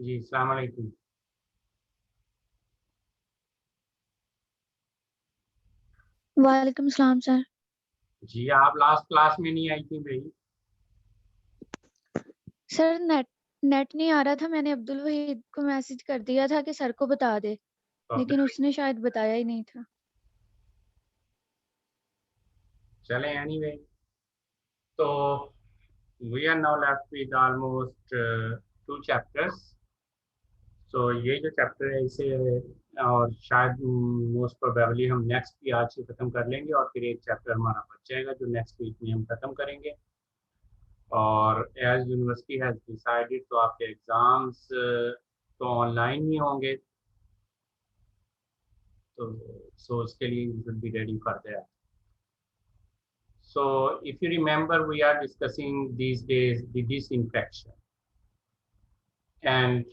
जी अस्सलाम वालेकुम। वालेकुम सलाम सर। जी आप लास्ट क्लास में नहीं आई थी भाई। सर नेट नेट नहीं आ रहा था। मैंने अब्दुल वहीद को मैसेज कर दिया था कि सर को बता दे, तो लेकिन अपने उसने शायद बताया ही नहीं था। चले एनीवे, तो we are now left with almost 2 chapters. So ये जो चैप्टर है इसे और शायद मोस्ट प्रोबेबली हम नेक्स्ट की आज से खत्म कर लेंगे और फिर एक चैप्टर हमारा बच जाएगा जो नेक्स्ट वीक में हम खत्म करेंगे। और एज यूनिवर्सिटी हैज डिसाइडेड तो आपके एग्ज़ाम्स तो ऑनलाइन ही होंगे, तो सो उसके लिए you should be ready for that. So if you remember, we are discussing these days the disinfection, and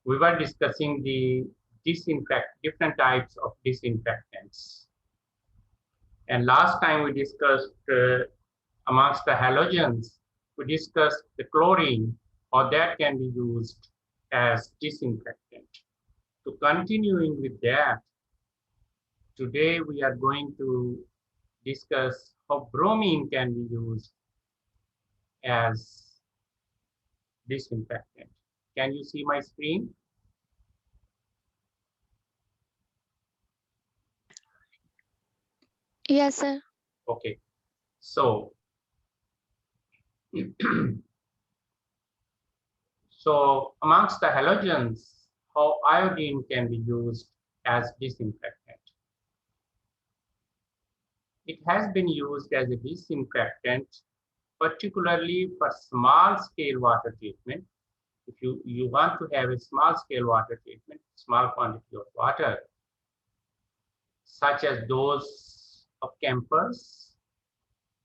we were discussing the different types of disinfectants. And last time we discussed amongst the halogens, we discussed the chlorine, or that can be used as disinfectant. To continuing with that, today we are going to discuss how bromine can be used as disinfectant. Can you see my screen? Yes sir. Okay. So, so amongst the halogens, how iodine can be used as disinfectant. It has been used as a disinfectant, particularly for small scale water treatment. If you want to have a small scale water treatment, small quantity of water, such as those of campers,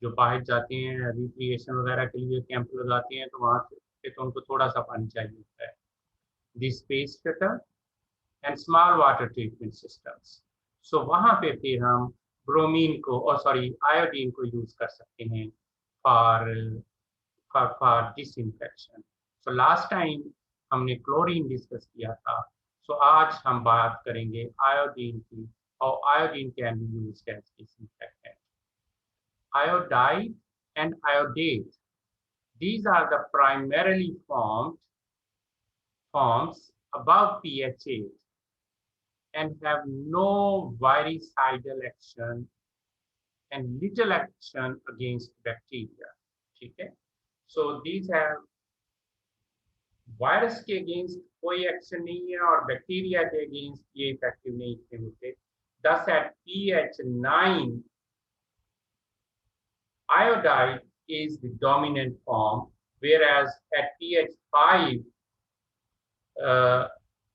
जो बाहर जाते हैं recreation वगैरह के लिए camp लगाते हैं, तो वहाँ पे तो उनको थोड़ा सा पानी चाहिए होता है। The space filter and small water treatment systems, so वहाँ पे फिर हम ब्रोमीन को और सॉरी आयोडीन को यूज कर सकते हैं for for disinfection. So last time हमने क्लोरीन डिस्कस किया था, सो आज हम बात करेंगे आयोडीन की और iodine can be used as disinfectant. Iodide and iodate, these are the primarily forms above pH 8 and have no virucidal action and little action against bacteria. Okay? So these have virus के against कोई action नहीं है और bacteria के against ये effective नहीं होते। Thus at pH 9 iodide is the dominant form, whereas at pH 5,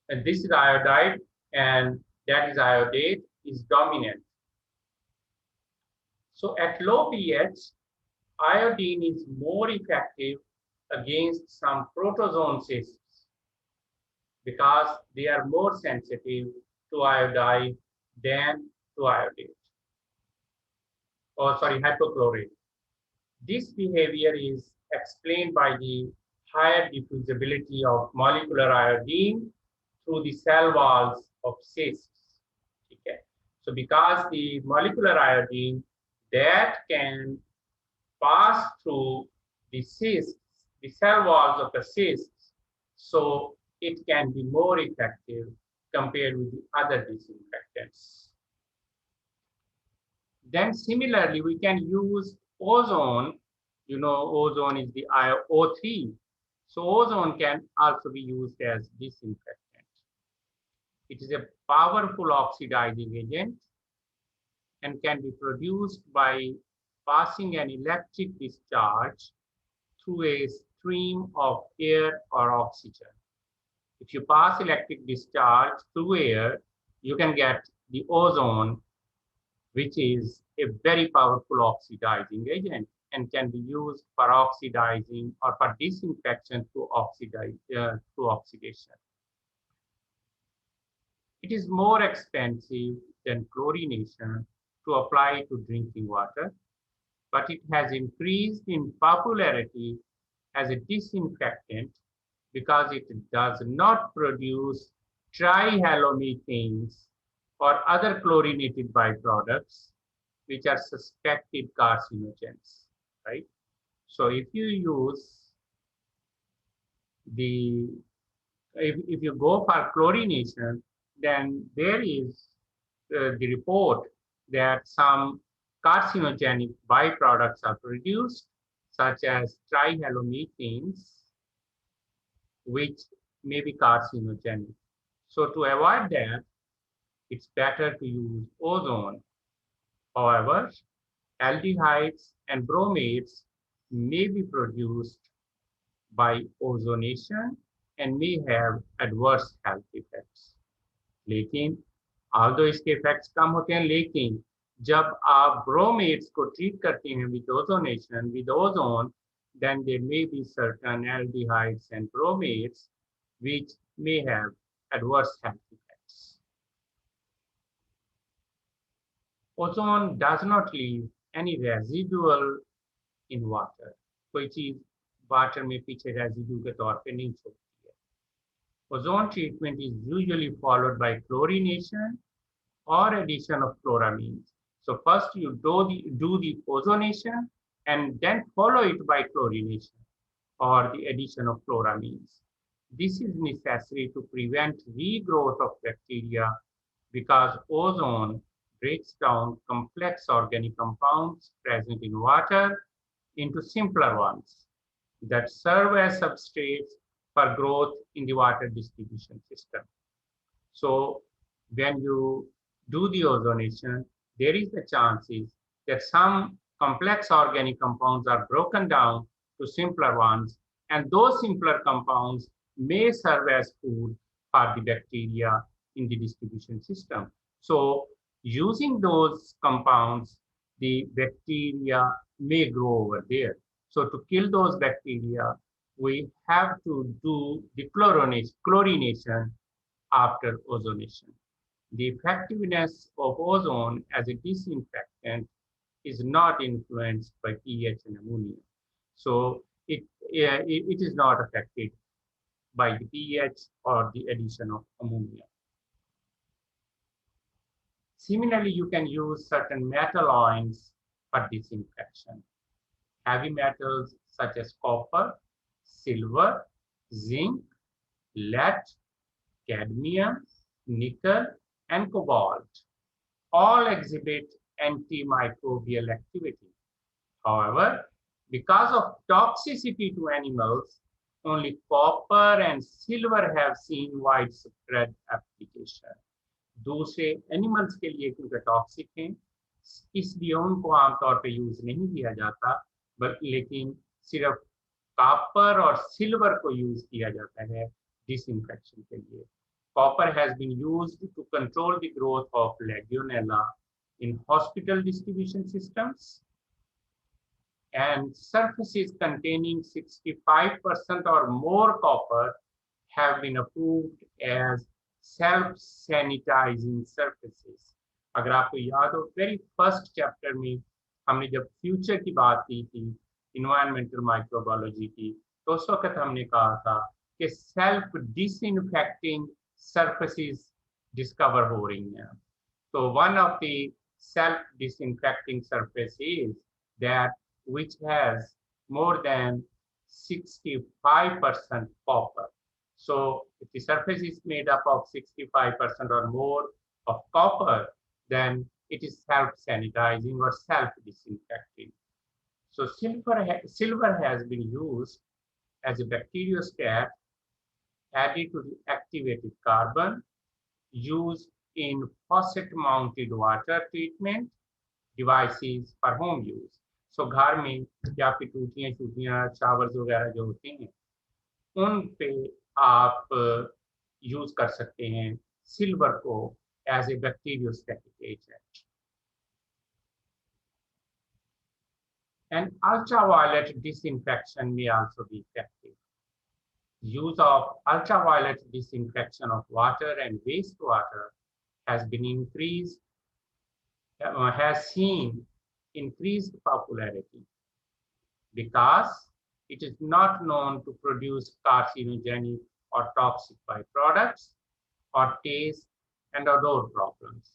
and this is iodide and that is iodate is dominant. So at low pH, iodine is more effective against some protozoan cysts because they are more sensitive to iodide than to iodate, or sorry, hypochlorite. This behavior is explained by the higher diffusibility of molecular iodine through the cell walls of cysts. Okay. So because the molecular iodine that can pass through the cysts, the cell walls of the cysts, so it can be more effective compared with the other disinfectants. Then similarly, we can use ozone. You know, ozone is the O3. So ozone can also be used as disinfectant. It is a powerful oxidizing agent and can be produced by passing an electric discharge through a stream of air or oxygen. If you pass electric discharge through air, you can get the ozone, which is a very powerful oxidizing agent and can be used for oxidizing or for disinfection through oxidation. It is more expensive than chlorination to apply to drinking water, but it has increased in popularity as a disinfectant because it does not produce trihalomethanes or other chlorinated byproducts which are suspected carcinogens, right? So if you use if you go for chlorination, then there is the report that some carcinogenic byproducts are produced, such as trihalomethanes, which may be carcinogenic. So to avoid that, it's better to use ozone. However, aldehydes and bromates may be produced by ozonation and may have adverse health effects. लेकिन although इसके effects कम होते हैं, लेकिन जब आप bromates को treat करते हैं with ozonation, with ozone, then there may be certain aldehydes and bromates which may have adverse health effects. Ozone does not leave any residual in water. कोई चीज वाटर में पीछे रेजिड्यू के तौर पे नहीं छोड़ती है. Ozone treatment is usually followed by chlorination or addition of chloramines. So first you do the ozonation and then follow it by chlorination or the addition of chloramines. This is necessary to prevent regrowth of bacteria because ozone breaks down complex organic compounds present in water into simpler ones that serve as substrates for growth in the water distribution system. So when you do the ozonation, there is the chances that some complex organic compounds are broken down to simpler ones, and those simpler compounds may serve as food for the bacteria in the distribution system. So using those compounds, the bacteria may grow over there. So to kill those bacteria, we have to do the chlorination after ozonation. The effectiveness of ozone as a disinfectant is not influenced by pH and ammonia. So it is not affected by the pH or the addition of ammonia. Similarly, you can use certain metal ions for disinfection. Heavy metals such as copper, silver, zinc, lead, cadmium, nickel, and cobalt all exhibit antimicrobial activity. However, because of toxicity to animals, only copper and silver have seen widespread application. दूसरे animals के लिए क्योंकि toxic हैं, इसलिए उनको आमतौर पे use नहीं किया जाता, लेकिन सिर्फ कॉपर और सिल्वर को यूज किया जाता है डिसइंफेक्शन के लिए. Copper has been used to control the growth of Legionella in hospital distribution systems, and surfaces containing 65% or more copper have been approved as self-sanitizing surfaces. अगर आपको याद हो, वेरी फर्स्ट चैप्टर में हमने जब फ्यूचर की बात की थी, इन्वायरमेंटल माइक्रोबायोलॉजी की, तो उस वक्त हमने कहा था कि सेल्फ डिसइंफेक्टिंग surfaces discover हो रही हैं. So one of the self-disinfecting surfaces that which has more than 65% copper. So if the surface is made up of 65% or more of copper, then it is self-sanitizing or self-disinfecting. So silver has been used as a bacteriostat added to the activated carbon used in faucet-mounted water treatment devices for home use. So घर में या फिर टूटियाँ showers वगैरह जो होते हैं, उन पे आप यूज कर सकते हैं सिल्वर को as a bacteriostatic agent. And ultraviolet disinfection may also be effective. Use of ultraviolet disinfection of water and wastewater has seen increased popularity because It is not known to produce carcinogenic or toxic byproducts or taste and odor problems.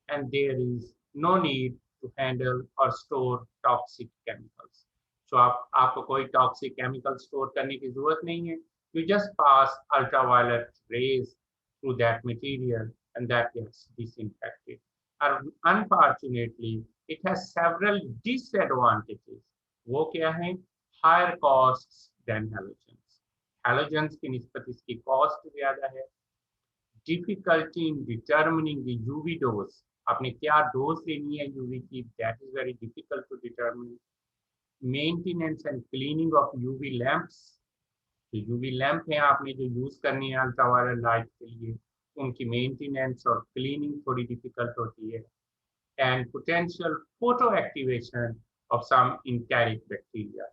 And there is no need to handle or store toxic chemicals. So आपको कोई toxic chemical store करने की जरूरत नहीं है. You just pass ultraviolet rays through that material and that gets disinfected. Unfortunately, it has several disadvantages. वो क्या है? Higher costs than halogens. Halogens की निस्बत इसकी cost ज़्यादा है. Difficulty in determining the UV dose. आपने क्या dose लेनी है UV की? That is very difficult to determine. Maintenance and cleaning of UV lamps. जो UV लैंप है आपने जो यूज करनी है अल्ट्रावायलेट लाइट के लिए, उनकी मेंटेनेंस और क्लीनिंग थोड़ी डिफिकल्ट होती है. And potential photo activation of some enteric bacteria.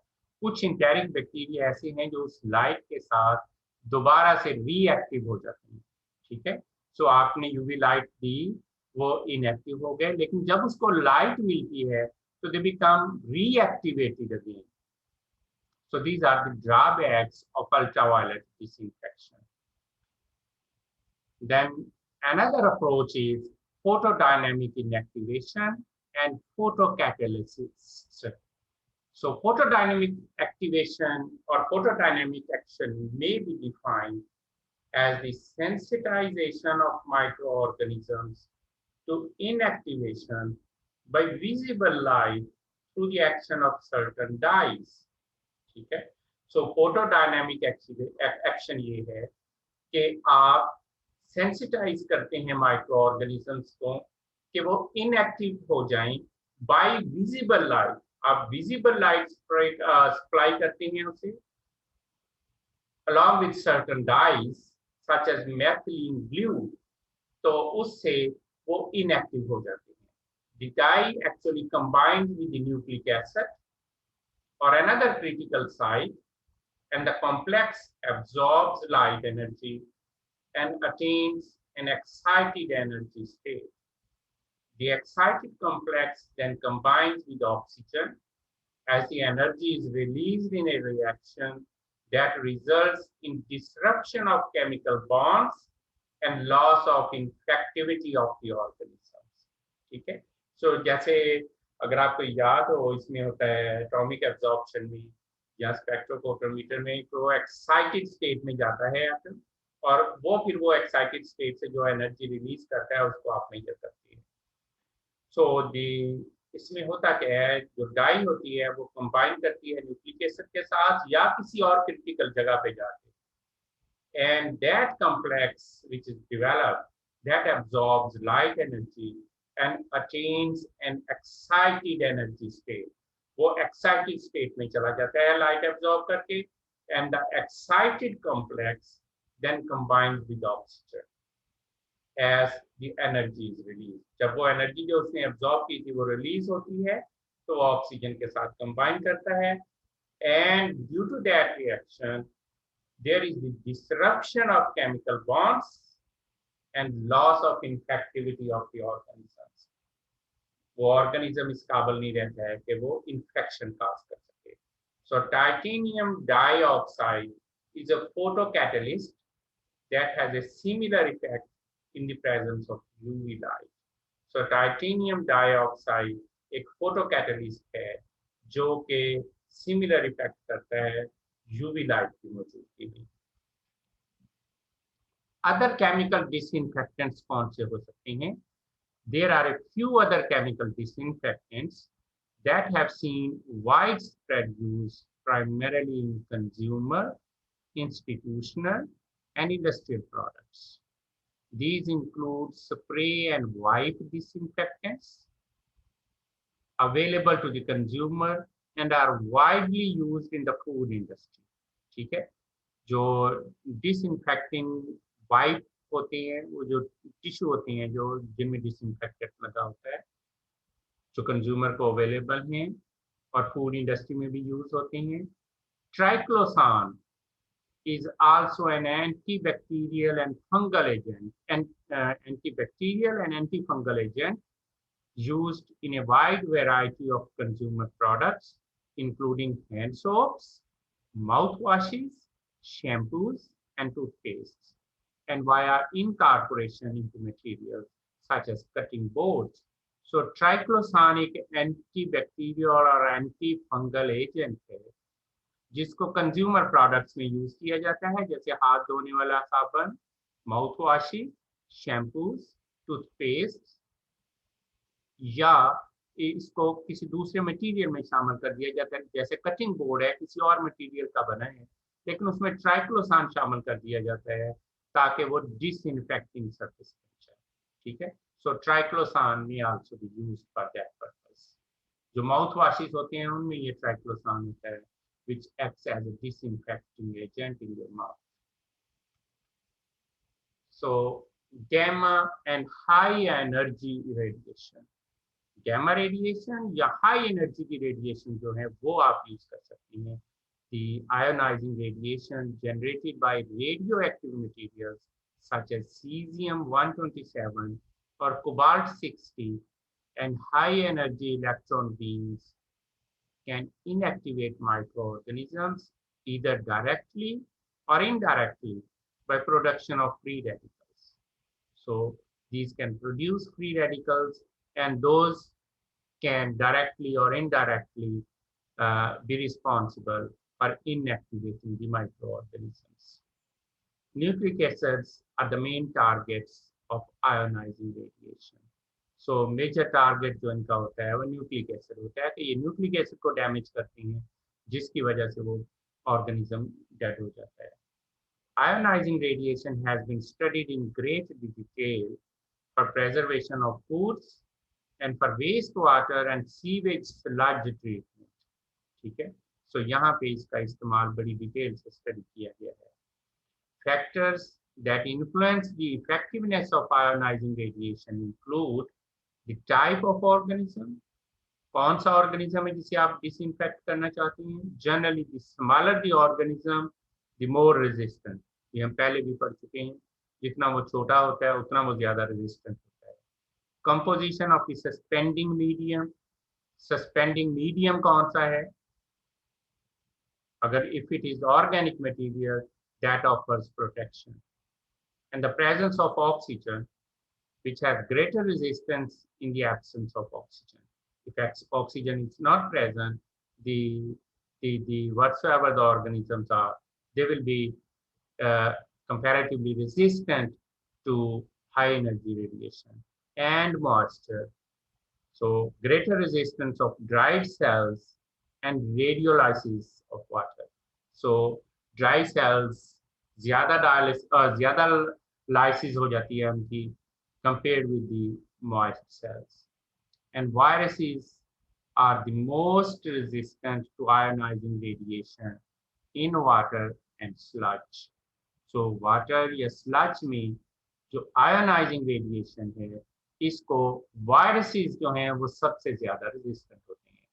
कुछ इंटेरिक बैक्टीरिया ऐसे हैं जो उस लाइट के साथ दोबारा से रीएक्टिव हो जाते हैं. ठीक है, सो आपने यूवी लाइट दी, वो इनएक्टिव हो गए, लेकिन जब उसको लाइट मिलती है तो they become reactivated again. So these are the drawbacks of ultraviolet disinfection. Then another approach is photodynamic inactivation and photocatalysis. So photodynamic activation or photodynamic action may be defined as the sensitization of microorganisms to inactivation by visible light through the action of certain dyes. ठीक है, सो photodynamic action ये है कि आप sensitize करते हैं micro organisms को कि वो इनएक्टिव हो जाएं बाय विजिबल लाइट. आप विजिबल लाइट सप्लाई करते हैं उसे along with certain dyes such as methylene blue, तो उससे वो इनएक्टिव हो जाते हैं. The dye actually combines with the nucleic acid or another critical site, and the complex absorbs light energy and attains an excited energy state. The excited complex then combines with oxygen as the energy is released in a reaction that results in disruption of chemical bonds and loss of infectivity of the organisms. ठीक है, so जैसे अगर आपको याद हो, इसमें होता है एटॉमिक एब्जॉर्प्शन में या स्पेक्ट्रोफोटोमीटर में, तो एक्साइटेड स्टेट में जाता है एटम, और वो फिर वो एक्साइटेड स्टेट से जो एनर्जी रिलीज करता है उसको आप मेजर करते हैं. सो इसमें होता क्या है, जो डाई होती है वो कंबाइन करती है न्यूक्लिक एसिड के साथ या किसी और क्रिटिकल जगह पे जाके, and that complex which is developed that absorbs light energy and attains an excited energy state. वो excited state में चला जाता है light absorb करके, and the excited complex then combines with oxygen as the energy is released. जब वो energy जो उसने absorb की थी वो release होती है तो oxygen के साथ combine करता है, and due to that reaction there is the disruption of chemical bonds and loss of infectivity of the organism. वो ऑर्गेनिज्म इस काबिल नहीं रहता है कि वो इन्फेक्शन काज कर सके. So titanium dioxide is a photocatalyst that has a similar effect in the presence of UV light. So titanium dioxide एक फोटोकैटलिस्ट है जो कि सिमिलर इफेक्ट करता है यूवी लाइट की मौजूदगी में. अदर केमिकल डिसइंफेक्टेंट्स कौन से हो सकते हैं? There are a few other chemical disinfectants that have seen widespread use primarily in consumer, institutional, and industrial products. These include spray and wipe disinfectants available to the consumer and are widely used in the food industry. ठीक है, जो disinfecting wipe होते हैं, वो जो tissue होते हैं जो जिनमें डिसइंफेक्टेंट लगा होता है, जो कंज्यूमर को अवेलेबल हैं और फूड इंडस्ट्री में भी यूज होते हैं. ट्राइक्लोसान is also an antibacterial and fungal agent, and antibacterial and antifungal agent used in a wide variety of consumer products including hand soaps, mouthwashes, shampoos, and toothpastes, and via incorporation into materials such as cutting boards. So ट्राइक्लोसान एक antibacterial और anti fungal agent है जिसको consumer products में use किया जाता है, जैसे हाथ धोने वाला साबुन, माउथ वॉशिंग, शैम्पूज, टूथपेस्ट, या इसको किसी दूसरे मटेरियल में शामिल कर दिया जाता है, जैसे कटिंग बोर्ड है किसी और मटेरियल का बना है लेकिन उसमें ट्राइक्लोसान शामिल कर दिया जाता है ताकि वो डिसइंफेक्टिंग सर्विस बन जाए। ठीक है, सो ट्राइक्लोसान में also be used for that purpose. जो माउथ वॉशेस होते हैं उनमें ये ट्राइक्लोसान होता है which acts as a disinfecting agent in your mouth. So gamma and high energy radiation, gamma radiation या high energy की radiation जो है वो आप यूज कर सकती हैं। The ionizing radiation generated by radioactive materials such as cesium-127 or cobalt-60 and high energy electron beams can inactivate microorganisms either directly or indirectly by production of free radicals. So these can produce free radicals and those can directly or indirectly be responsible for inactivating the microorganisms. Nucleic acids are the main targets of ionizing radiation. So major target जो इनका होता है वो nucleic acid होता है, तो ये nucleic acid को डैमेज करती हैं जिसकी वजह से वो ऑर्गेनिज्म डेड हो जाता है। Ionizing radiation has been studied in great detail for preservation of foods and for waste water and sewage sludge treatment. ठीक है, सो यहाँ पे इसका इस्तेमाल बड़ी डिटेल से स्टडी किया गया है। Factors that influence the effectiveness of ionizing radiation include the type of organism, कौन सा ऑर्गेनिज्म है जिसे आप डिसइंफेक्ट करना चाहते हैं। Generally the smaller the organism the more resistant, ये हम पहले भी पढ़ चुके हैं, जितना वो छोटा होता है उतना वो ज्यादा रेजिस्टेंट होता है। Composition of the suspending medium, suspending medium कौन सा है, अगर if it is organic material that offers protection, and the presence of oxygen which has greater resistance in the absence of oxygen. If oxygen is not present, the whatsoever the organisms are, they will be comparatively resistant to high energy radiation and moisture. So greater resistance of dried cells and radiolysis of water. So dry cells ज्यादा lysis हो जाती है उनकी compared with the moist cells, and viruses are the most resistant to ionizing radiation in water and sludge. So water या sludge में जो ionizing radiation है इसको viruses जो हैं वो सबसे ज्यादा resistant होते हैं।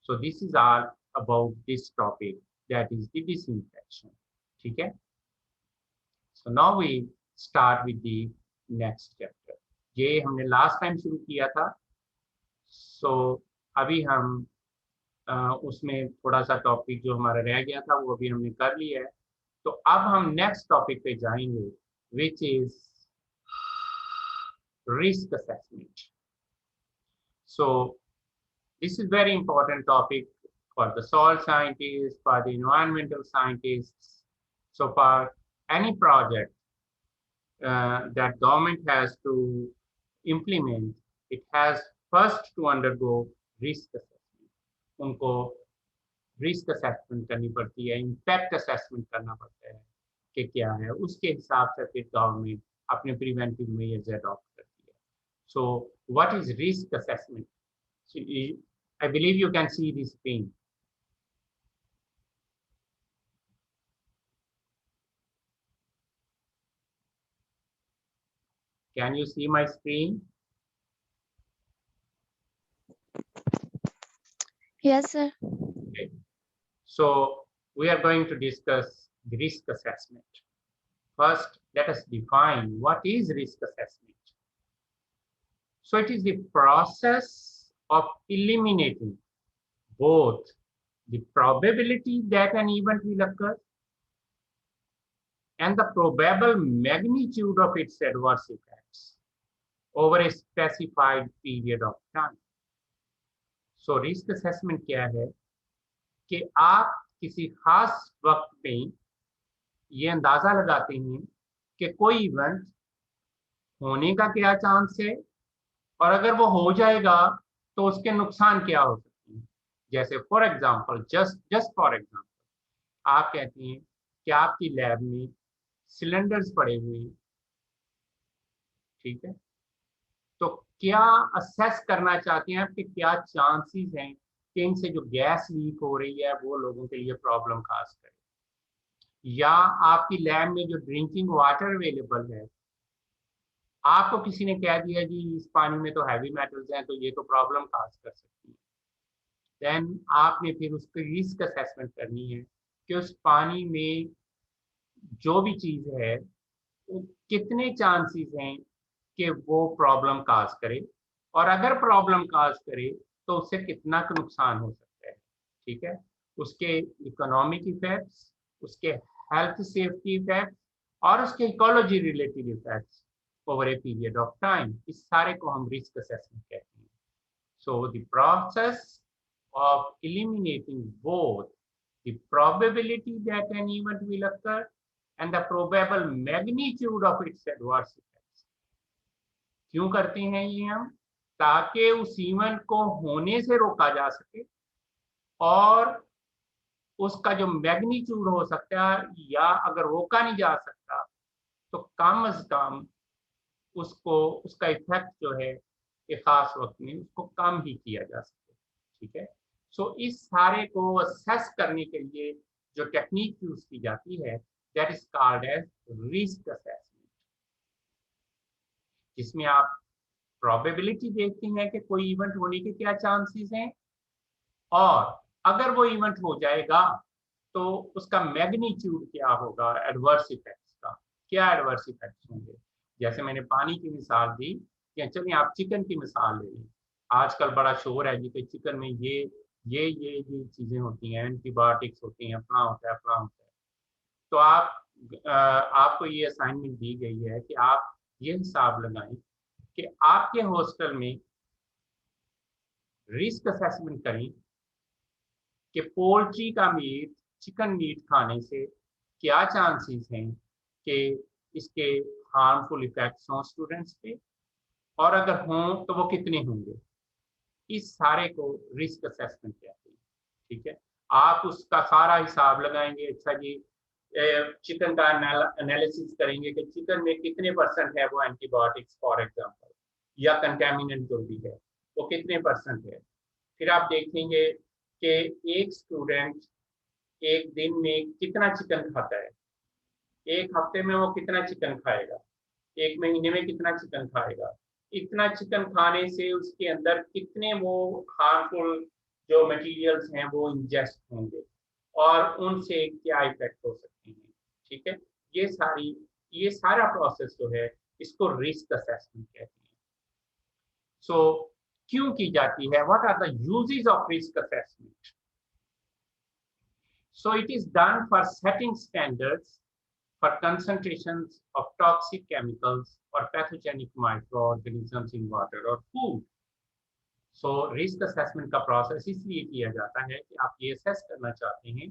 So this is all about this topic, that is the disinfection. ठीक है, so now we start with the next chapter. ये हमने लास्ट टाइम शुरू किया था, so अभी हम उसमें थोड़ा सा टॉपिक जो हमारा रह गया था वो अभी हमने कर लिया है। तो अब हम नेक्स्ट टॉपिक पे जाएंगे which is risk assessment. So this is very important topic for the soil scientists, for the environmental scientists. So for any project that government has to implement, it has first to undergo risk assessment. उनको risk assessment करनी पड़ती है, impact assessment करना पड़ता है कि क्या है, उसके हिसाब से फिर government अपने preventive measures adopt करती है। So what is risk assessment? So I believe you can see this screen. Can you see my screen? Yes, sir. Okay. So we are going to discuss the risk assessment. First, let us define what is risk assessment. So it is the process of eliminating both the probability that an event will occur, and the probable magnitude of its adverse effects over a specified period of time. So risk assessment क्या है कि आप किसी खास वक्त पे ये अंदाजा लगाते हैं कि कोई इवेंट होने का क्या चांस है, और अगर वो हो जाएगा तो उसके नुकसान क्या हो सकते हैं। जैसे for example, just for example, आप कहते हैं कि आपकी लैब में सिलेंडर्स पड़े हुए हैं, ठीक है, तो क्या असेस करना चाहते हैं आप कि क्या चांसेस हैं कि इनसे जो गैस लीक हो रही है वो लोगों के लिए प्रॉब्लम काज करे, या आपकी लैब में जो ड्रिंकिंग वाटर अवेलेबल है, आपको किसी ने कह दिया जी इस पानी में तो हैवी मेटल्स हैं तो ये तो प्रॉब्लम काज कर सकती है। देन आपने फिर उसकी रिस्क असेसमेंट करनी है कि उस पानी में जो भी चीज है वो कितने चांसेस हैं कि वो प्रॉब्लम काज करे, और अगर प्रॉब्लम काज करे तो उससे कितना नुकसान हो सकता है, ठीक है। उसके इकोनॉमिक इफेक्ट्स, उसके हेल्थ सेफ्टी इफेक्ट्स और उसके ecology related effects over a period of time, इस सारे को हम रिस्क असेसमेंट कहते हैं। So the process of eliminating both the probability that an event will occur and the probable magnitude of its adverse effects. क्यों करते हैं ये हम? ताकि उस इवेंट को होने से रोका जा सके और उसका जो मैग्नीट्यूड हो सकता है, या अगर रोका नहीं जा सकता तो कम से कम उसको, उसका इफेक्ट जो है एक खास वक्त में उसको कम ही किया जा सके, ठीक है। सो इस सारे को असेस करने के लिए जो टेक्निक यूज की जाती है that is called as risk assessment, जिसमें आप प्रोबेबिलिटी देखते हैं कि कोई इवेंट होने के क्या चांसेस हैं, और अगर वो इवेंट हो जाएगा तो उसका मैग्नीट्यूड क्या होगा, एडवर्स इफेक्ट्स का क्या एडवर्स इफेक्ट्स होंगे। जैसे मैंने पानी की मिसाल दी, कि चलिए आप चिकन की मिसाल ले लें। आजकल बड़ा शोर है जी कि चिकन में ये चीजें होती हैं, एंटीबायोटिक्स होती हैं, फलां होता है फलां होता है। तो आपको ये असाइनमेंट दी गई है कि आप ये हिसाब लगाएं कि आपके हॉस्टल में रिस्क असेसमेंट करें कि पोल्ट्री का मीट, चिकन मीट खाने से क्या चांसेस हैं कि इसके हार्मफुल इफेक्ट्स हों स्टूडेंट्स पे, और अगर हों तो वो कितने होंगे। इस सारे को रिस्क असेसमेंट कहते हैं, ठीक है। आप उसका सारा हिसाब लगाएंगे, अच्छा जी चिकन का एनालिसिस करेंगे कि चिकन में कितने परसेंट है वो एंटीबायोटिक्स फॉर एग्जांपल, या कंटेमिनेंट जो भी है वो कितने परसेंट है। फिर आप देखेंगे कि एक स्टूडेंट एक दिन में कितना चिकन खाता है, एक हफ्ते में वो कितना चिकन खाएगा, एक महीने में कितना चिकन खाएगा, इतना चिकन खाने से उसके अंदर कितने वो हार्मफुल जो मटेरियल्स हैं वो इंजेस्ट होंगे, और उनसे क्या इफेक्ट हो सकते हैं, ठीक है। ये सारा प्रोसेस जो है इसको रिस्क असेसमेंट कहते हैं। सो क्यों की जाती है, what are the uses of risk assessment? So it is done for setting standards for concentrations of toxic chemicals or pathogenic microorganisms in water or food. So risk assessment का process इसलिए किया जाता है कि आप ये assess करना चाहते हैं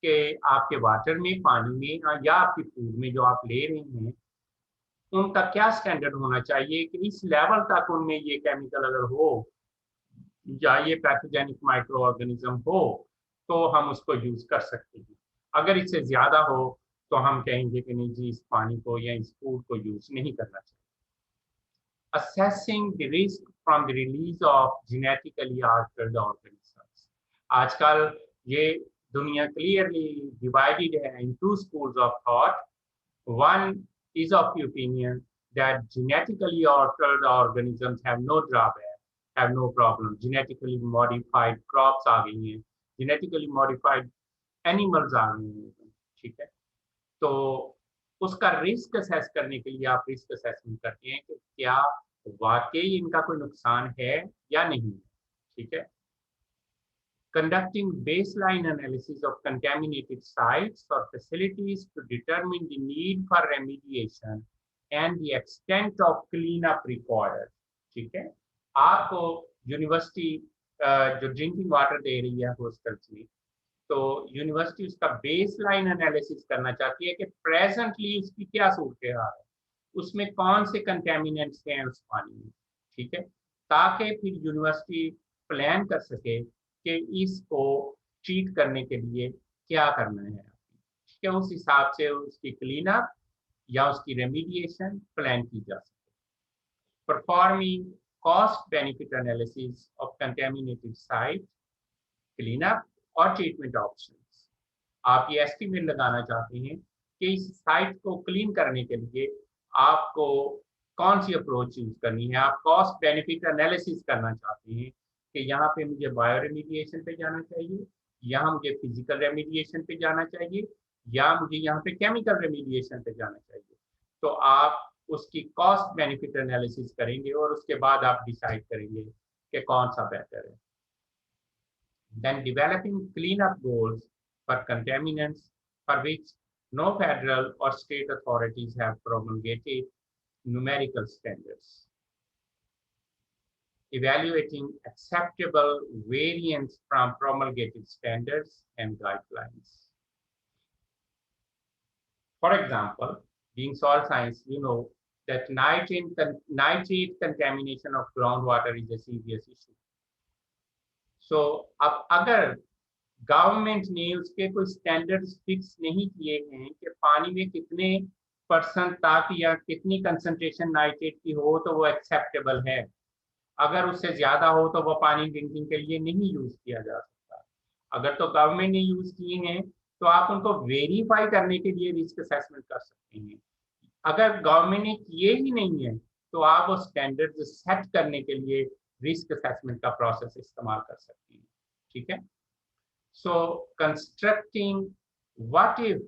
कि आपके वाटर में, पानी में या आपकी फूड में जो आप ले रहे हैं उनका क्या स्टैंडर्ड होना चाहिए कि इस लेवल तक उनमें ये केमिकल अगर हो या ये पैथोजेनिक माइक्रो ऑर्गेनिज्म हो तो हम उसको यूज कर सकते हैं। अगर इससे ज्यादा हो तो हम कहेंगे कि नहीं जी इस पानी को या इस फूड को यूज नहीं करना चाहिए। Assessing the risk from the release of genetically altered organisms. आजकल ये दुनिया क्लियरली डिवाइडेड है in two schools of thought. One is of the opinion that genetically altered organisms have no drawback, have no problem. Genetically modified crops आ गई हैं, genetically modified animals आ गई हैं, ठीक है। तो उसका रिस्क असेस करने के लिए आप रिस्क असेसमेंट करते हैं कि क्या वाकई इनका कोई नुकसान है या नहीं, ठीक है। conducting baseline analysis of contaminated sites or facilities to determine the need for remediation and the extent of cleanup required. ठीक है, आपको यूनिवर्सिटी जो ड्रिंकिंग वाटर दे रही है हॉस्टल्स में, तो यूनिवर्सिटी उसका बेसलाइन एनालिसिस करना चाहती है कि प्रेजेंटली उसकी क्या सूरत हाल है, उसमें कौन से कंटेमिनेंट्स हैं उस पानी में, ठीक है, ताकि फिर यूनिवर्सिटी प्लान कर सके कि इसको ट्रीट करने के लिए क्या करना है, ठीक है, उस हिसाब से उसकी क्लीन अप या उसकी रेमिडिएशन प्लान की जा सके। Performing cost benefit analysis of contaminated site, clean up और ट्रीटमेंट ऑप्शंस। आप ये एस्टिमेट लगाना चाहते हैं कि इस साइट को क्लीन करने के लिए आपको कौन सी अप्रोच यूज करनी है, आप कॉस्ट बेनिफिट एनालिसिस करना चाहते हैं कि यहाँ पे मुझे बायो रेमिडिएशन पे जाना चाहिए, यहाँ मुझे फिजिकल रेमिडिएशन पे जाना चाहिए, या मुझे यहाँ पे केमिकल रेमिडिएशन पे जाना चाहिए। तो आप उसकी कॉस्ट बेनिफिट एनालिसिस करेंगे और उसके बाद आप डिसाइड करेंगे कि कौन सा बेहतर है। Then developing cleanup goals for contaminants for which no federal or state authorities have promulgated numerical standards. Evaluating acceptable variance from promulgated standards and guidelines. For example, being soil science, you know that nitrate contamination of groundwater is a serious issue. So, अब अगर government ने उसके कोई standards fix नहीं किए हैं कि पानी में कितने % तक या कितनी कंसंट्रेशन नाइट्रेट की हो तो वो एक्सेप्टेबल है, अगर उससे ज्यादा हो तो वो पानी ड्रिंकिंग के लिए नहीं यूज किया जा सकता। अगर तो गवर्नमेंट ने यूज किए हैं तो आप उनको वेरीफाई करने के लिए रिस्क असेसमेंट कर सकते हैं। अगर गवर्नमेंट ने किए ही नहीं है तो आप वो स्टैंडर्ड सेट करने के लिए रिस्क असेसमेंट का प्रोसेस इस्तेमाल कर सकते हैं, ठीक है। So constructing what if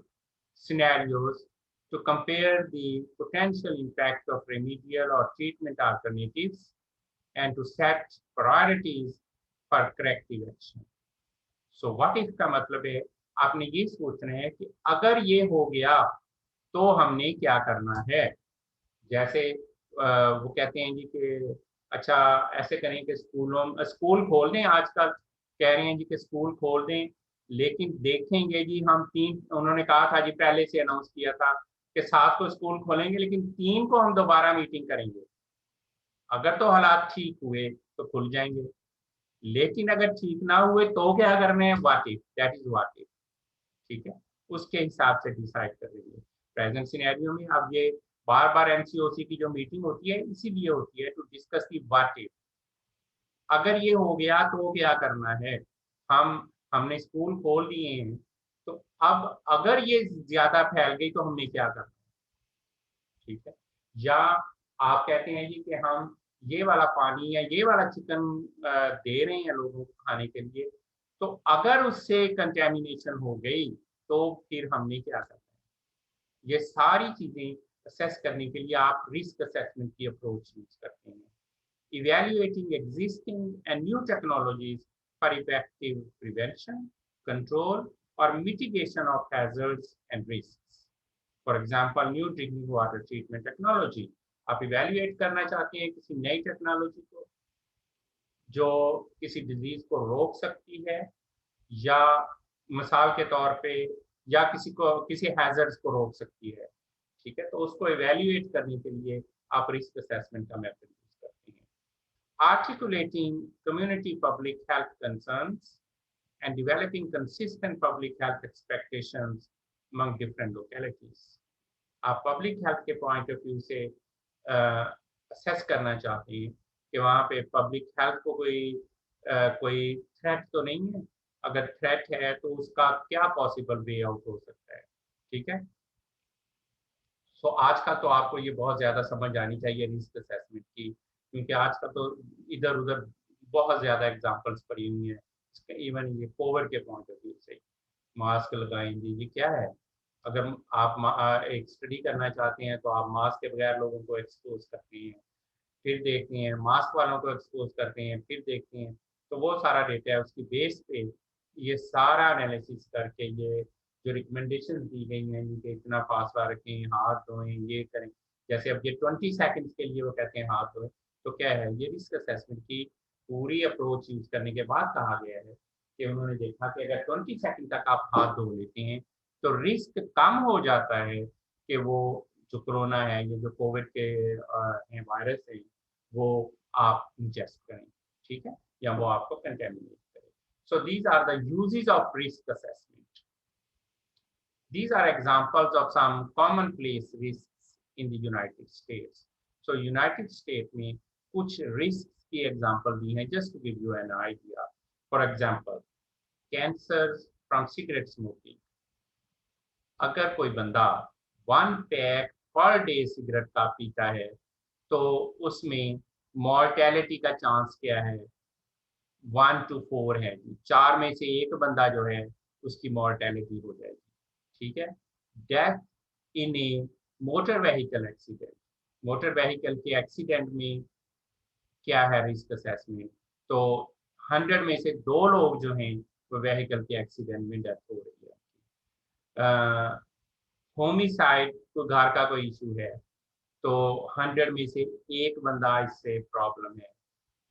scenarios to compare the potential impact of remedial or treatment alternatives and to set priorities for corrective action. So what if का मतलब है आपने ये सोचना है कि अगर ये हो गया तो हमने क्या करना है। जैसे वो कहते हैं जी कि अच्छा ऐसे करें कि स्कूल खोल दें, आजकल कह रहे हैं जी कि स्कूल खोल दें, लेकिन देखेंगे जी हम 3, उन्होंने कहा था जी पहले से अनाउंस किया था कि 7 को स्कूल खोलेंगे, लेकिन 3 को हम दोबारा मीटिंग करेंगे। अगर तो हालात ठीक हुए तो खुल जाएंगे, लेकिन अगर ठीक ना हुए तो क्या करना है, what if, that is what if, ठीक है, उसके हिसाब से डिसाइड करेंगे। प्रेजेंट सिनेरियो में अब ये बार बार एमसीओसी की जो मीटिंग होती है इसीलिए होती है to discuss the what if. अगर ये हो गया तो क्या करना है, हमने स्कूल खोल दिए हैं, तो अब अगर ये ज्यादा फैल गई तो हमने क्या करना है, ठीक है। या आप कहते हैं जी कि हम ये वाला पानी या ये वाला चिकन दे रहे हैं लोगों को खाने के लिए, तो अगर उससे कंटेमिनेशन हो गई तो फिर हमने क्या करना है। ये सारी चीजें असेस करने के लिए आप रिस्क असेसमेंट की अप्रोच यूज करते हैं। Evaluating existing and new technologies for effective prevention, control और mitigation of hazards and risks. For example new drinking water treatment technology, आप इवैल्यूएट करना चाहते हैं किसी नई टेक्नोलॉजी को जो किसी डिजीज को रोक सकती है, या मिसाल के तौर पे या किसी हैजर्ड्स को रोक सकती है, ठीक है, तो उसको इवैल्यूएट करने के लिए आप रिस्क असेसमेंट का मेथड यूज करते हैं। Articulating community public health concerns and developing consistent public health expectations among different localities. आप पब्लिक हेल्थ के पॉइंट ऑफ व्यू से असेस करना चाहते हैं कि वहाँ पे पब्लिक हेल्थ को कोई थ्रेट तो नहीं है, अगर थ्रेट है तो उसका क्या पॉसिबल वे आउट हो सकता है, ठीक है। सो आज का तो आपको ये बहुत ज़्यादा समझ आनी चाहिए रिस्क असेसमेंट की, क्योंकि आज का तो इधर उधर बहुत ज़्यादा एग्जांपल्स पड़ी हुई हैं, इवन ये कोविड के पॉइंट ऑफ व्यू से मास्क लगाएंगे, ये क्या है। अगर आप एक स्टडी करना चाहते हैं तो आप मास्क के बगैर लोगों को एक्सपोज करते हैं, फिर देखते हैं मास्क वालों को एक्सपोज करते हैं, फिर देखते हैं तो वो सारा डेटा है, उसकी बेस पे ये सारा एनालिसिस करके ये जो रिकमेंडेशन दी गई हैं कि इतना फासला रखें, हाथ धोएं, ये करें, जैसे अब ये 20 सेकंड्स के लिए वो कहते हैं हाथ धोएं, तो क्या है ये रिस्क असेसमेंट की पूरी अप्रोच यूज करने के बाद कहा गया है कि उन्होंने देखा कि अगर 20 सेकंड तक आप हाथ धो लेते हैं तो रिस्क कम हो जाता है कि वो जो कोरोना है, ये जो कोविड के वायरस है, वो आप इंजेस्ट करें, ठीक है, या वो आपको कंटेमिनेट करे। So these are the uses of risk assessment. These are examples of some commonplace risks in the United States. So United States में कुछ risks की example दी हैं, just to give you an idea. For example, cancers from cigarette smoking. अगर कोई बंदा 1 pack per day cigarette का पीता है तो उसमें मॉर्टेलिटी का चांस क्या है, 1 to 4 है, 4 में से एक बंदा जो है उसकी मॉर्टेलिटी हो जाएगी, ठीक है। Death in A motor vehicle accident, motor vehicle के एक्सीडेंट में क्या है रिस्क असेसमेंट, तो 100 में से 2 लोग जो हैं वो व्हीकल के एक्सीडेंट में डेथ हो रही है। होमिसाइड, तो घर का कोई इशू है तो 100 में से एक बंदा इससे प्रॉब्लम है।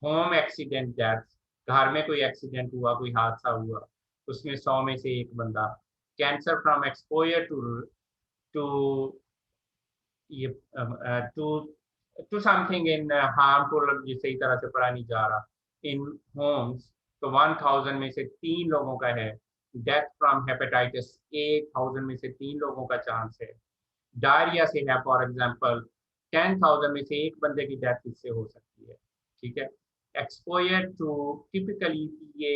होम एक्सीडेंट डेथ, घर में कोई एक्सीडेंट हुआ, कोई हादसा हुआ, उसमें 100 में से एक बंदा। कैंसर फ्रॉम एक्सपोजर टू ये टू समथिंग इन हार्मफुल, जिस सही तरह से पढ़ा नहीं जा रहा, इन होम्स, तो 1000 में से 3 लोगों का है। डेथ फ्रॉम हेपेटाइटिस ए, 1000 में से 3 लोगों का चांस है। डायरिया से है फॉर एग्जांपल 10,000 में से एक बंदे की डेथ इससे हो सकती है, ठीक है। एक्सपोजर टू टिपिकली ये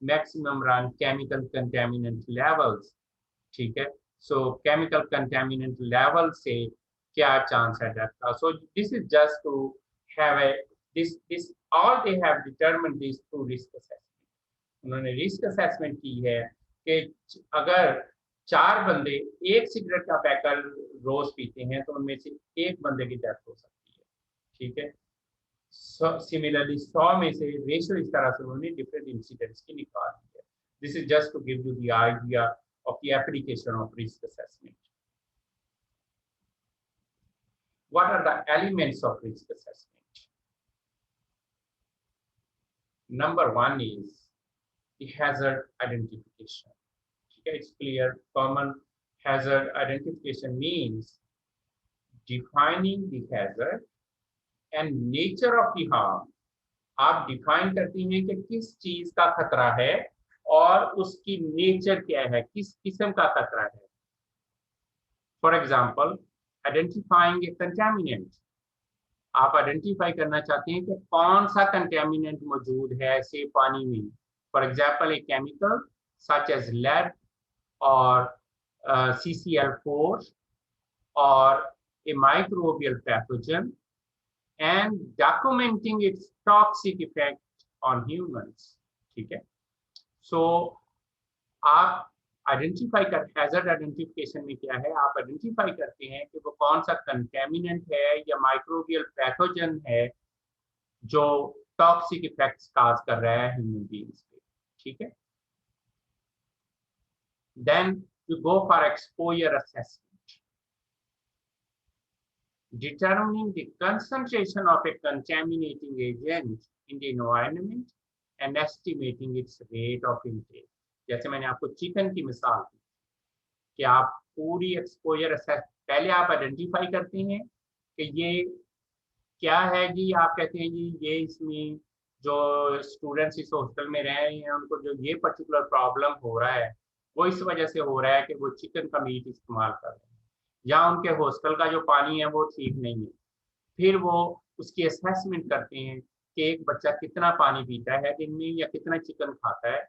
maximum run chemical contaminant levels, ठीक है। सो केमिकल कंटेमिनेंट लेवल से क्या चांस है डेथ का। So this is just to have a this all they have determined this through risk assessment. उन्होंने रिस्क असेसमेंट की है कि अगर 4 बंदे एक सिगरेट का पैकेट रोज पीते हैं तो उनमें से एक बंदे की डेथ हो सकती है, ठीक है। सिमिलरली 100 में से रेशियो इस तरह से उन्होंने डिफरेंट इंसिडेंट्स की निकाल दी है। This is just to give you the idea of the application of risk assessment. What are the elements of risk assessment? Number 1 is the hazard identification. Okay, it's clear. Common hazard identification means defining the hazard and nature of the harm. आप define करती हैं कि किस चीज का खतरा है और उसकी नेचर क्या है, किस किस्म का खतरा है। For example, identifying A contaminant, आप आइडेंटिफाई करना चाहते हैं कि कौन सा कंटेमिनेंट मौजूद है ऐसे पानी में। For example, a chemical such as lead और CCl4 और a microbial pathogen and documenting its toxic effect on humans, ठीक है। सो आप आइडेंटिफाई कर, हैजर्ड आइडेंटिफिकेशन में क्या है, आप आइडेंटिफाई करते हैं कि वो कौन सा कंटेमिनेंट है या माइक्रोबियल पैथोजन है जो टॉक्सिक इफेक्ट्स काज कर रहा है ह्यूमन बीइंग्स पे, ठीक है। Then you go for exposure assessment, determining the concentration of a contaminating agent in the environment and estimating its rate of intake. जैसे मैंने आपको चिकन की मिसाल दी कि आप पूरी एक्सपोजर असेस, पहले आप आइडेंटिफाई करते हैं कि ये क्या है जी, आप कहते हैं जी ये इसमें जो स्टूडेंट्स इस हॉस्टल में रह रहे हैं उनको जो ये पर्टिकुलर प्रॉब्लम हो रहा है वो इस वजह से हो रहा है कि वो चिकन का मीट इस्तेमाल कर रहे हैं या उनके हॉस्टल का जो पानी है वो ठीक नहीं है। फिर वो उसकी असेसमेंट करते हैं कि एक बच्चा कितना पानी पीता है दिन में या कितना चिकन खाता है,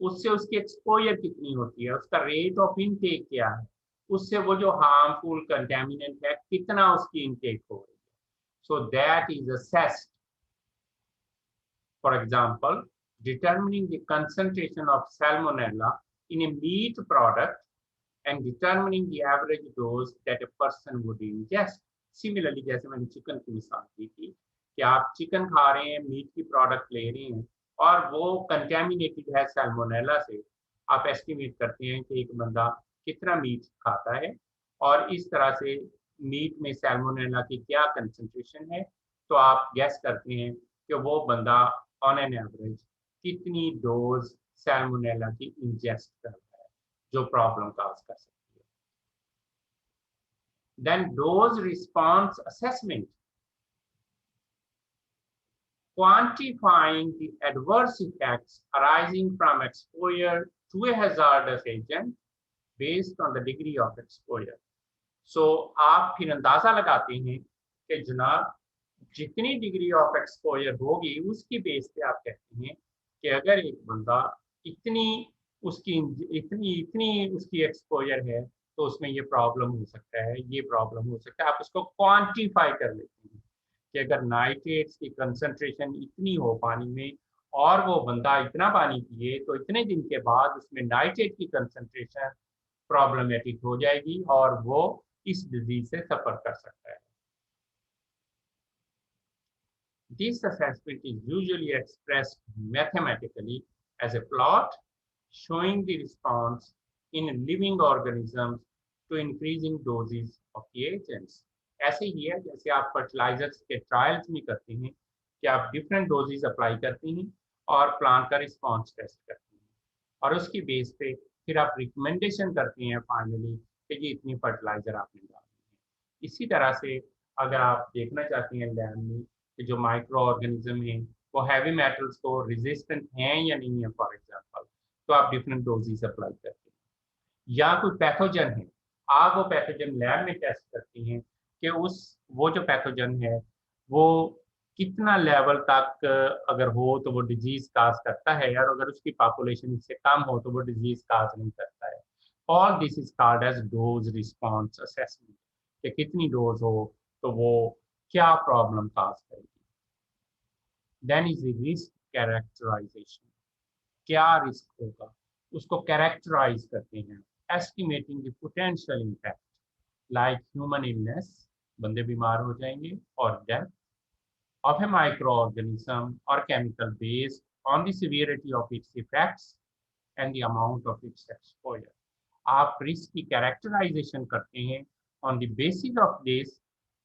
उससे उसकी एक्सपोजर कितनी होती है, उसका रेट ऑफ इनटेक क्या है, उससे वो जो हार्मफुल कंटेमिनेंट है कितना उसकी इनटेक हो रही है। So that is assessed. For example, determining the concentration of Salmonella in a meat product and determining the average dose that a person would ingest. Similarly, जैसे मैंने चिकन की मिसाल दी थी कि आप चिकन खा रहे हैं, मीट की प्रोडक्ट ले रहे हैं और वो कंटेमिनेटेड है सैल्मोनेला से, आप एस्टिमेट करते हैं कि एक बंदा कितना मीट खाता है और इस तरह से मीट में सैल्मोनेला की क्या कंसंट्रेशन है, तो आप गैस करते हैं कि वो बंदा ऑन एन एवरेज कितनी डोज सैल्मोनेला की इंजेस्ट करता है जो प्रॉब्लम काज कर सकती है। Then dose response assessment, quantifying the adverse effects arising from exposure to a hazardous agent based on the degree of exposure. So आप फिर अंदाजा लगाते हैं कि जनाब जितनी डिग्री ऑफ एक्सपोजर होगी उसकी बेस पे आप कहते हैं कि अगर एक बंदा इतनी उसकी इतनी इतनी उसकी एक्सपोजर है तो उसमें ये प्रॉब्लम हो सकता है, ये प्रॉब्लम हो सकता है। आप उसको क्वांटिफाई कर लेते हैं कि अगर नाइट्रेट्स की कंसंट्रेशन इतनी हो पानी में और वो बंदा इतना पानी पिए तो इतने दिन के बाद उसमें नाइट्रेट की कंसंट्रेशन प्रॉब्लमेटिक हो जाएगी और वो इस डिजीज से सफर कर सकता है। This assessment is usually expressed mathematically as a plot showing the response in living organisms to increasing doses of the agents. ऐसे ही है जैसे आप फर्टिलाइजर्स के ट्रायल्स में करते हैं कि आप डिफरेंट डोजेस अप्लाई करते हैं और प्लांट का रिस्पॉन्स टेस्ट करते हैं और उसकी बेस पे फिर आप रिकमेंडेशन करते हैं फाइनली कि ये इतनी फर्टिलाइजर आपने डालनी है। इसी तरह से अगर आप देखना चाहते हैं लैब में कि जो माइक्रो ऑर्गेनिज्म है वो हैवी मेटल्स को रेजिस्टेंट हैं या नहीं है फॉर एग्जांपल, तो आप डिफरेंट डोजेस अप्लाई करते हैं। या कोई पैथोजन है, आप वो पैथोजन लैब में टेस्ट करते हैं कि वो जो पैथोजन है वो कितना लेवल तक अगर हो तो वो डिजीज काज करता है और अगर उसकी पॉपुलेशन इससे कम हो तो वो डिजीज काज नहीं करता है। All this is called as dose response assessment, कि कितनी डोज हो तो वो क्या प्रॉब्लम काज करेगी। देन इज रिस्क कैरेक्टराइजेशन, क्या रिस्क होगा उसको कैरेक्टराइज करते हैं। Estimating the potential impact like human illness, बंदे बीमार हो जाएंगे, और death of a micro organism और chemical based on the severity of its effects and the amount of its exposure. आप रिस्क की कैरेक्टराइजेशन करते हैं on the basis of this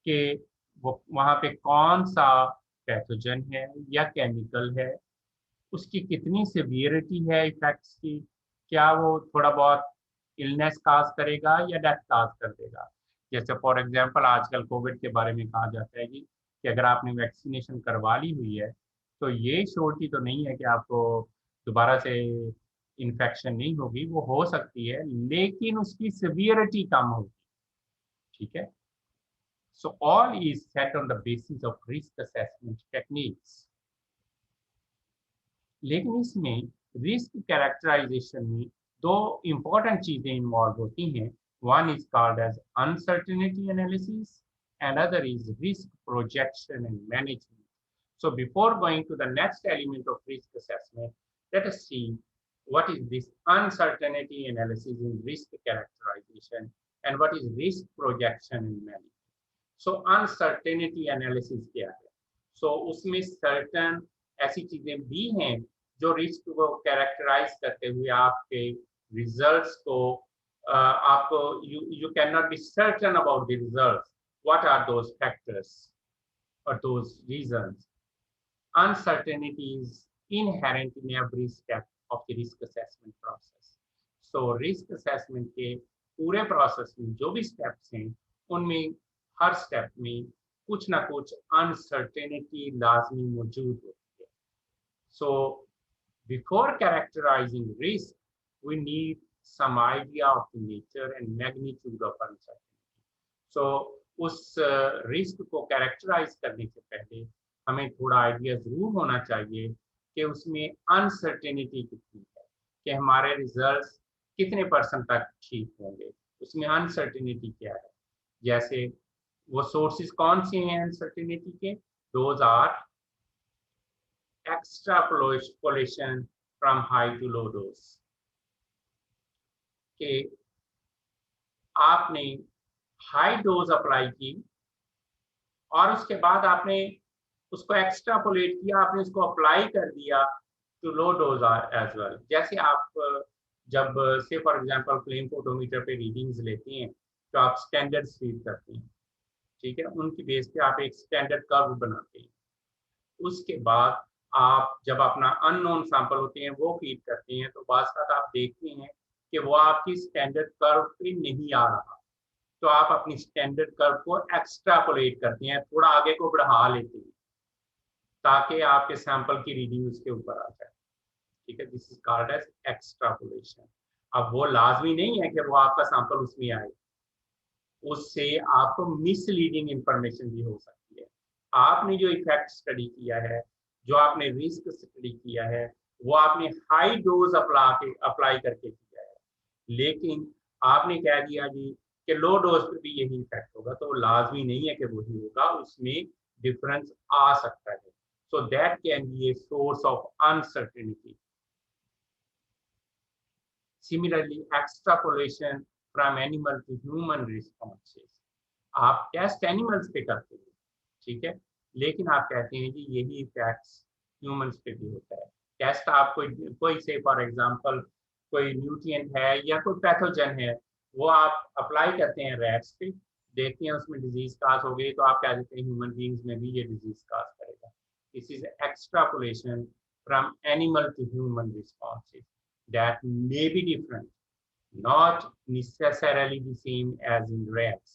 के वो वहाँ पे कौन सा पैथोजन है या केमिकल है, उसकी कितनी सिवियरिटी है इफेक्ट्स की, क्या वो थोड़ा बहुत इलनेस काज करेगा या डेथ काज कर देगा। जैसे फॉर एग्जांपल आजकल कोविड के बारे में कहा जाता है कि अगर आपने वैक्सीनेशन करवा ली हुई है तो ये श्योरिटी तो नहीं है कि आपको दोबारा से इन्फेक्शन नहीं होगी, वो हो सकती है लेकिन उसकी सिवियरिटी कम होगी। ठीक है, so all is set on the basis of risk assessment techniques. लेकिन इसमें रिस्क कैरेक्टराइजेशन में दो इंपॉर्टेंट चीजें इन्वॉल्व होती हैं। One is called as uncertainty analysis and other is risk projection and management. So before going to the next element of risk assessment, let us see what is this uncertainty analysis in risk characterization and what is risk projection and management. So uncertainty analysis क्या है? So उसमें certain ऐसी चीजें भी हैं जो risk को characterise करते हुए आपके रिजल्ट्स को आपको you cannot be certain about the results. What are those factors or those reasons? Uncertainty is inherent in every step of the risk assessment process. So risk assessment के पूरे process में जो भी स्टेप्स हैं उनमें हर step में कुछ ना कुछ अनसर्टेनिटी लाजमी मौजूद होती है। So before characterizing risk, we need some idea of the nature and magnitude of uncertainty. So उस रिस्क को कैरेक्टराइज करने से पहले हमें थोड़ा आइडिया जरूर होना चाहिए कि उसमें अनसर्टेनिटी कितनी है, कि हमारे रिजल्ट्स कितने % तक ठीक होंगे, उसमें अनसर्टेनिटी क्या है। जैसे वो सोर्सेज कौन से हैं अनसर्टेनिटी के, those are extrapolation from high to low dose, कि आपने हाई डोज अप्लाई की और उसके बाद आपने उसको एक्सट्रापोलेट किया, आपने उसको अप्लाई कर दिया to low dose as well. जैसे आप जब से फॉर एग्जांपल फ्लेम फोटोमीटर पे रीडिंग्स लेते हैं तो आप स्टैंडर्ड फीड करते हैं, ठीक है, उनकी बेस पे आप एक स्टैंडर्ड कर्व बनाते हैं। उसके बाद आप जब अपना अननोन सैंपल होते हैं वो फीड करते हैं तो बाद साथ आप देखते हैं कि वो आपकी स्टैंडर्ड कर्व पे नहीं आ रहा, तो आप अपनी स्टैंडर्ड कर्व को एक्स्ट्रापोलेट करते हैं, थोड़ा आगे को बढ़ा लेते हैं ताकि आपके सैंपल की रीडिंग उसके ऊपर आ जाए, ठीक है। This is called as extrapolation. अब वो लाजमी नहीं है कि वो आपका सैंपल उसमें आए, उससे आपको मिसलीडिंग इंफॉर्मेशन भी हो सकती है। आपने जो इफेक्ट स्टडी किया है, जो आपने रिस्क स्टडी किया है, वो आपने हाई डोज अप्लाई करके किया है, लेकिन आपने कह दिया जी कि लो डोज पर भी यही इफेक्ट होगा, तो लाजमी नहीं है कि वही होगा, उसमें डिफरेंस आ सकता है। So that can be a source of uncertainty. Similarly, extrapolation from animal to human responses. आप टेस्ट एनिमल्स पे करते हैं, ठीक है, लेकिन आप कहते हैं कि यही इफेक्ट्स ह्यूमंस पे भी होता है। टेस्ट आप कोई से फॉर एग्जांपल कोई न्यूट्रिएंट है या कोई पैथोजन है, वो आप अप्लाई करते हैं रैट्स पे, देखते हैं उसमें डिजीज काज हो गई, तो आप कह देते हैं ह्यूमन बींग्स में भी ये डिजीज काज करेगा। This is extrapolation from animal to human responses that may be different, not necessarily the same as in rats.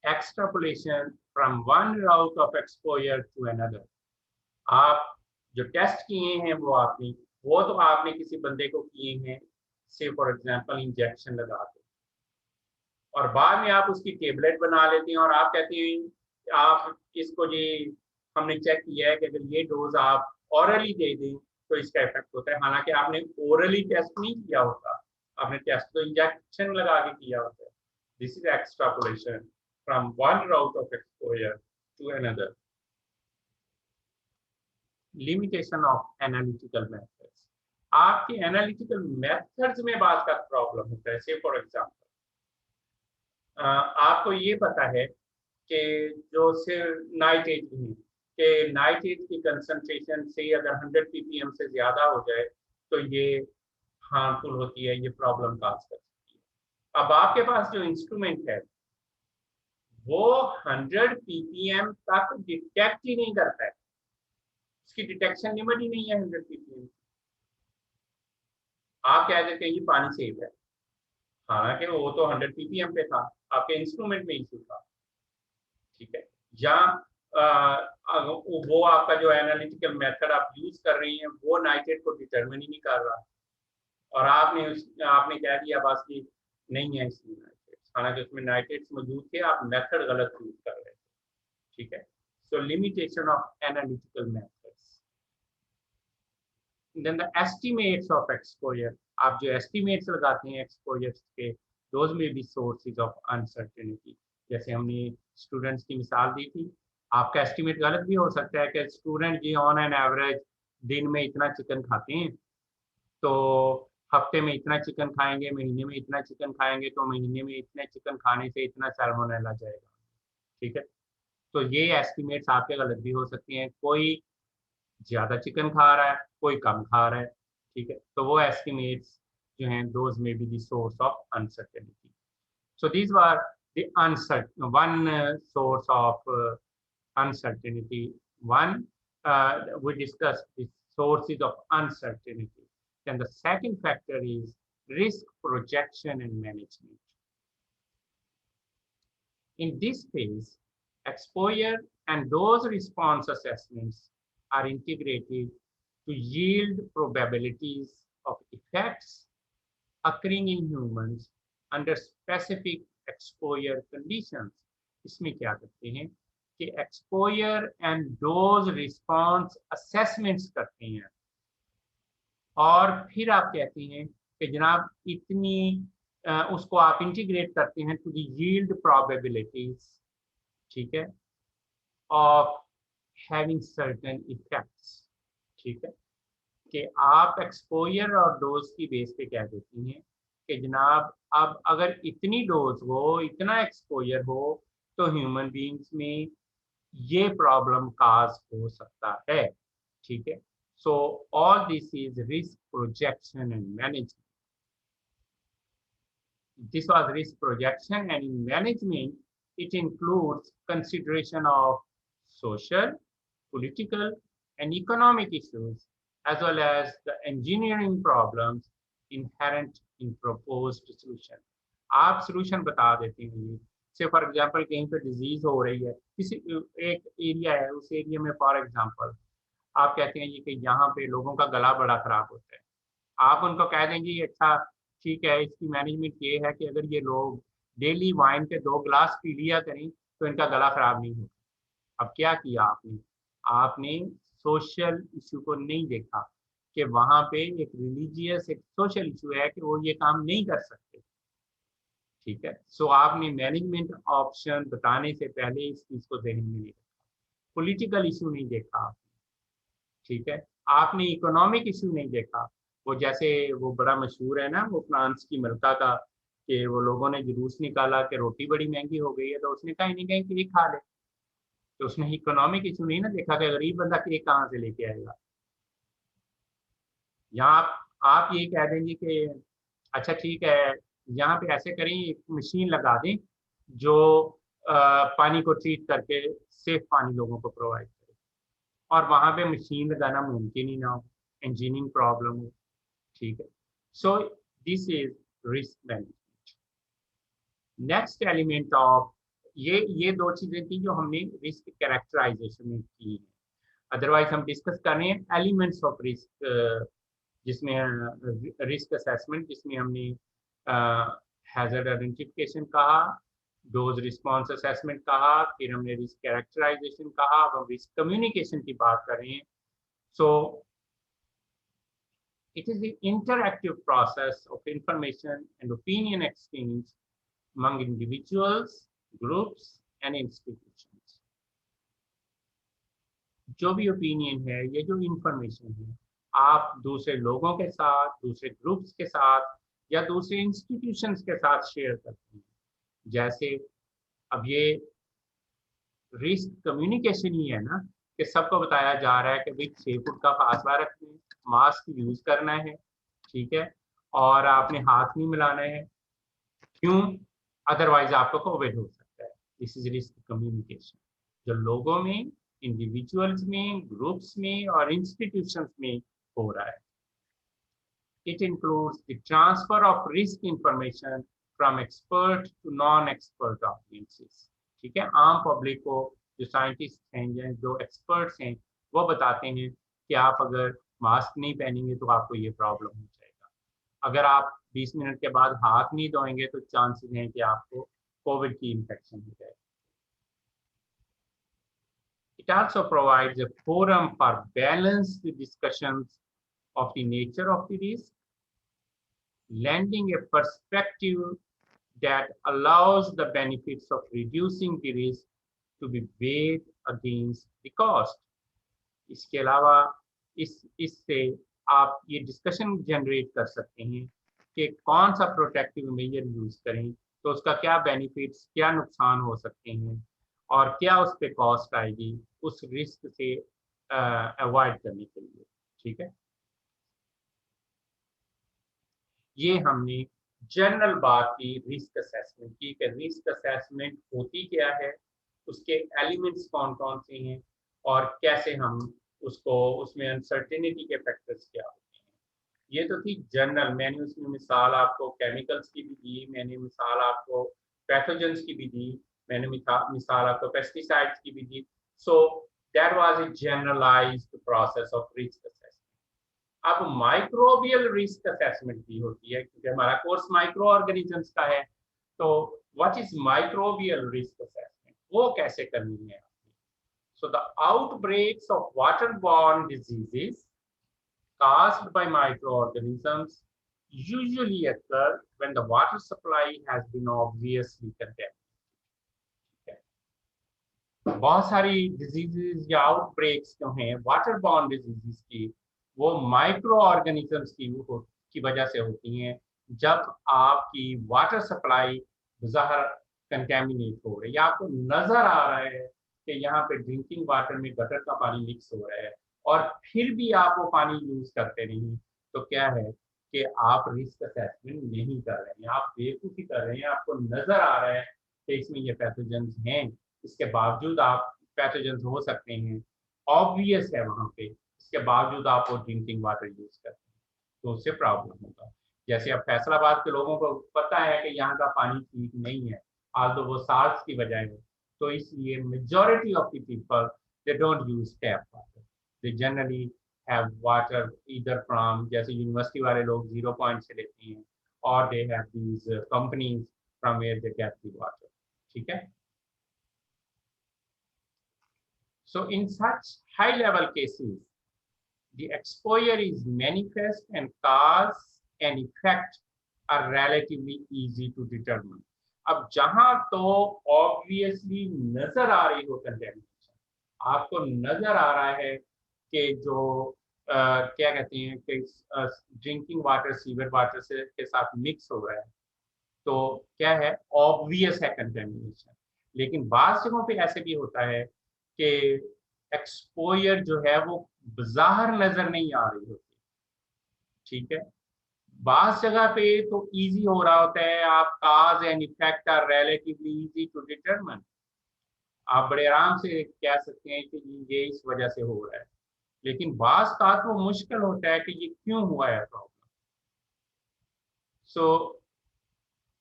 Extrapolation from one route of exposure to another. आप जो test किए हैं वो तो आपने किसी बंदे को किए हैं, से फॉर एग्जांपल इंजेक्शन लगा के, और बाद में आप उसकी टेबलेट बना लेते हैं और आप कहते हैं आप इसको जी हमने चेक किया है कि अगर ये डोज आप ऑरली दे दें तो इसका इफेक्ट होता है, हालांकि आपने ओरली टेस्ट नहीं किया होता, आपने टेस्ट तो इंजेक्शन लगा के किया होता है। This is extrapolation from one route of exposure to another. Limitation of analytical methods. आपके एनालिटिकल मेथड्स में बात का प्रॉब्लम होता है। से फॉर एग्जांपल आपको ये पता है कि जो से नाइट्रेट है कि नाइट्रेट की कंसंट्रेशन से अगर 100 ppm से ज़्यादा हो जाए तो ये हार्मफुल होती है, ये प्रॉब्लम काज कर सकती है। अब आपके पास जो इंस्ट्रूमेंट है वो 100 ppm तक डिटेक्ट ही नहीं करता है, उसकी डिटेक्शन लिमिट ही नहीं है 100 ppm। आप कह देते हैं ये पानी सेफ है, हालांकि वो तो 100 ppm पे था, आपके इंस्ट्रूमेंट में इशू था, ठीक है। या वो आपका जो एनालिटिकल मेथड आप यूज कर रही हैं वो नाइट्रेट को डिटरमिन ही नहीं कर रहा, और आपने कह दिया बस कि नहीं है इसमें नाइट्रेट, हालांकि उसमें नाइट्रेट्स मौजूद थे, आप मेथड गलत यूज कर रहे थे, ठीक है। So limitation of analytical methods. Then the estimates of exposure. आप जो एस्टिमेट्स लगाते हैं एक्सपोजर्स के, दोज में भी सोर्सेज ऑफ अनसर्टेनिटी। जैसे हमने स्टूडेंट्स की मिसाल दी थी, आपका एस्टिमेट गलत भी हो सकता है कि स्टूडेंट जी ऑन एन एवरेज दिन में इतना चिकन खाते हैं, तो हफ्ते में इतना चिकन खाएंगे, महीने में इतना चिकन खाएंगे, तो महीने में इतने चिकन खाने से इतना सैल्मोनेला जाएगा, ठीक है। तो ये एस्टिमेट्स आपके गलत भी हो सकते हैं, कोई ज़्यादा चिकन खा रहा है, कोई कम खा रहा है, ठीक है। तो वो एस्टिमेट्स जो हैं दोज में be the source of uncertainty. So these were the one source of uncertainty. One, we discussed the sources of uncertainty. Then the second factor is risk projection and management. In this phase, exposure and dose response assessments are integrated to yield probabilities of effects occurring in humans under specific exposure conditions. इसमें क्या करते हैं कि exposure and dose response assessments करते हैं, और फिर आप कहते हैं कि जनाब इतनी उसको आप इंटीग्रेट करते हैं टू द यील्ड प्रोबेबिलिटीज, ठीक है, ऑफ हैविंग सर्टेन इफेक्ट्स, ठीक है, कि आप एक्सपोजर और डोज की बेस पे कह देती हैं कि जनाब अब अगर इतनी डोज हो, इतना एक्सपोजर हो, तो ह्यूमन बीइंग्स में ये प्रॉब्लम काज हो सकता है, ठीक है. So all this is risk projection and management. This was risk projection, and in management, it includes consideration of social, political, and economic issues, as well as the engineering problems inherent in proposed solution. आप solution बता देते हैं. से for example कहीं पे disease हो रही है, किसी एक एरिया है, उस एरिया में फॉर एग्जाम्पल आप कहते हैं कि यहाँ पे लोगों का गला बड़ा खराब होता है. आप उनको कह देंगे अच्छा ठीक है, इसकी मैनेजमेंट ये है कि अगर ये लोग डेली वाइन के 2 ग्लास पी लिया करें तो इनका गला खराब नहीं होगा. अब क्या किया आपने? आपने सोशल इशू को नहीं देखा कि वहाँ पे एक रिलीजियस एक सोशल इशू है कि वो ये काम नहीं कर सकते. ठीक है. सो आपने मैनेजमेंट ऑप्शन बताने से पहले इस चीज को ध्यान में नहीं रखा. पॉलिटिकल इशू नहीं देखा आपने. ठीक है. आपने इकोनॉमिक इशू नहीं देखा. वो जैसे वो बड़ा मशहूर है ना, वो फ्रांस की मलका का, कि वो लोगों ने जुलूस निकाला कि रोटी बड़ी महंगी हो गई है, तो उसने कहीं नहीं कहीं केक खा ले. तो उसने इकोनॉमिक इशू नहीं ना देखा कि गरीब बंदा केक कहाँ से लेके आएगा. यहाँ आप ये कह देंगे कि अच्छा ठीक है, यहाँ पे ऐसे करें, एक मशीन लगा दें जो पानी को ट्रीट करके सेफ पानी लोगों को प्रोवाइड करे, और वहाँ पे मशीन लगाना मुमकिन ही ना हो, इंजीनियरिंग प्रॉब्लम हो. ठीक है. सो this is risk management. Next element of ये 2 चीजें थी जो हमने रिस्क कैरेक्टराइजेशन में की है. अदरवाइज हम डिस्कस कर रहे हैं एलिमेंट्स ऑफ रिस्क, जिसमें रिस्क असेसमेंट, जिसमें हमने हैजर्ड आइडेंटिफिकेशन कहा, डोज रिस्पॉन्स असेसमेंट कहा, फिर हमने रिस्क कैरेक्टराइजेशन कहा, अब हम रिस्क कम्युनिकेशन की बात कर रहे हैं. सो it is the interactive process of information and opinion exchange among individuals, groups and institutions. जो भी ओपिनियन है, ये जो इंफॉर्मेशन है, आप दूसरे लोगों के साथ, दूसरे ग्रुप्स के साथ या दूसरे इंस्टीट्यूशंस के साथ शेयर करते हैं. जैसे अब ये रिस्क कम्युनिकेशन ही है ना, कि सबको बताया जा रहा है कि भाई 6 फुट का फासला रखना है, मास्क यूज करना है. ठीक है. और आपने हाथ नहीं मिलाना है. क्यों? अदरवाइज आपको कोविड हो सकता है. दिस इज रिस्क कम्युनिकेशन, जो लोगों में, इंडिविजुअल्स में, ग्रुप्स में और इंस्टीट्यूशंस में हो रहा है. It includes the transfer of risk information from expert to non expert audiences. ठीक है. आम पब्लिक को, जो साइंटिस्ट हैं, जो एक्सपर्ट्स हैं, वो बताते हैं कि आप अगर मास्क नहीं पहनेंगे तो आपको ये प्रॉब्लम हो जाएगा. अगर आप 20 मिनट के बाद हाथ नहीं धोएंगे तो चांसेस हैं कि आपको कोविड की इन्फेक्शन हो जाए. It also provides a forum for balanced discussions of the nature of the risk, lending a perspective that allows the benefits of reducing the risk to be weighed against the cost. इसके अलावा इससे आप ये discussion generate कर सकते हैं कि कौन सा प्रोटेक्टिव मेजर यूज करें, तो उसका क्या बेनिफिट्स, क्या नुकसान हो सकते हैं, और क्या उस पर कॉस्ट आएगी उस रिस्क से अवॉइड करने के लिए. ठीक है. ये हमने जनरल बात की रिस्क असेसमेंट की, कि रिस्क असेसमेंट होती क्या है, उसके एलिमेंट्स कौन कौन से हैं, और कैसे हम उसको, उसमें अनसर्टेनिटी के फैक्टर्स क्या होते हैं. ये तो थी जनरल. मैंने उसमें मिसाल आपको केमिकल्स की भी दी, मैंने मिसाल आपको पैथोजेंस की भी दी, मैंने मिसाल आपको पेस्टिसाइड्स की भी दी. So that was a generalized process of risk assessment. अब माइक्रोबियल रिस्क असेसमेंट भी होती है, क्योंकि हमारा कोर्स माइक्रो ऑर्गेनिजम्स का है. तो what is microbial risk assessment, वो कैसे करनी है. So the outbreaks of waterborne diseases caused by microorganisms usually occur when the water supply has been obviously contaminated. बहुत सारी डिजीजेज या आउटब्रेक्स जो हैं वाटरबॉर्न डिजीजेस की, वो माइक्रो ऑर्गेनिजम्स की वजह से होती हैं, जब आपकी वाटर सप्लाई बाहर कंटेमिनेट हो रही है, या आपको नजर आ रहा है कि यहाँ पे ड्रिंकिंग वाटर में गटर का पानी मिक्स हो रहा है और फिर भी आप वो पानी यूज करते नहीं, तो क्या है कि आप रिस्क असेसमेंट नहीं कर रहे हैं, आप बेवकूफ़ी कर रहे हैं। आपको नजर आ रहा है कि इसमें ये पैथोजेंस हैं, इसके बावजूद आप पैथोजेंस हो सकते हैं, ऑब्वियस है वहाँ पे, इसके बावजूद आप वो ड्रिंकिंग वाटर यूज करते हैं, तो उससे प्रॉब्लम होगा। जैसे अब फैसलाबाद के लोगों को पता है कि यहाँ का पानी ठीक नहीं है, although वो साल्ट की वजह है, तो इसलिए majority of the people they don't use tap water, they generally have water either from, जैसे यूनिवर्सिटी वाले लोग 0 पॉइंट से लेते हैं, और they have these companies from where they get the water. ठीक है। So in such high level cases, the exposure is manifest and cause and effect are relatively easy to determine. अब जहां तो ऑब्वियसली नजर आ रही हो कंटेमिनेशन, आपको नजर आ रहा है कि जो क्या कहते हैं कि ड्रिंकिंग वाटर सीवर वाटर से के साथ मिक्स हो रहा है, तो क्या है, ऑब्वियस है कंटेमिनेशन। लेकिन बाज़ जगहों पे ऐसे भी होता है कि एक्सपोजर जो है वो बाहर नजर नहीं आ रही होती। ठीक है। बाज़ जगह पे तो इजी हो रहा होता है, आप cause and effect are relatively easy to determine, आप बड़े आराम से कह सकते हैं कि ये इस वजह से हो रहा है। लेकिन बाज़ का वो मुश्किल होता है कि ये क्यों हुआ है प्रॉब्लम। सो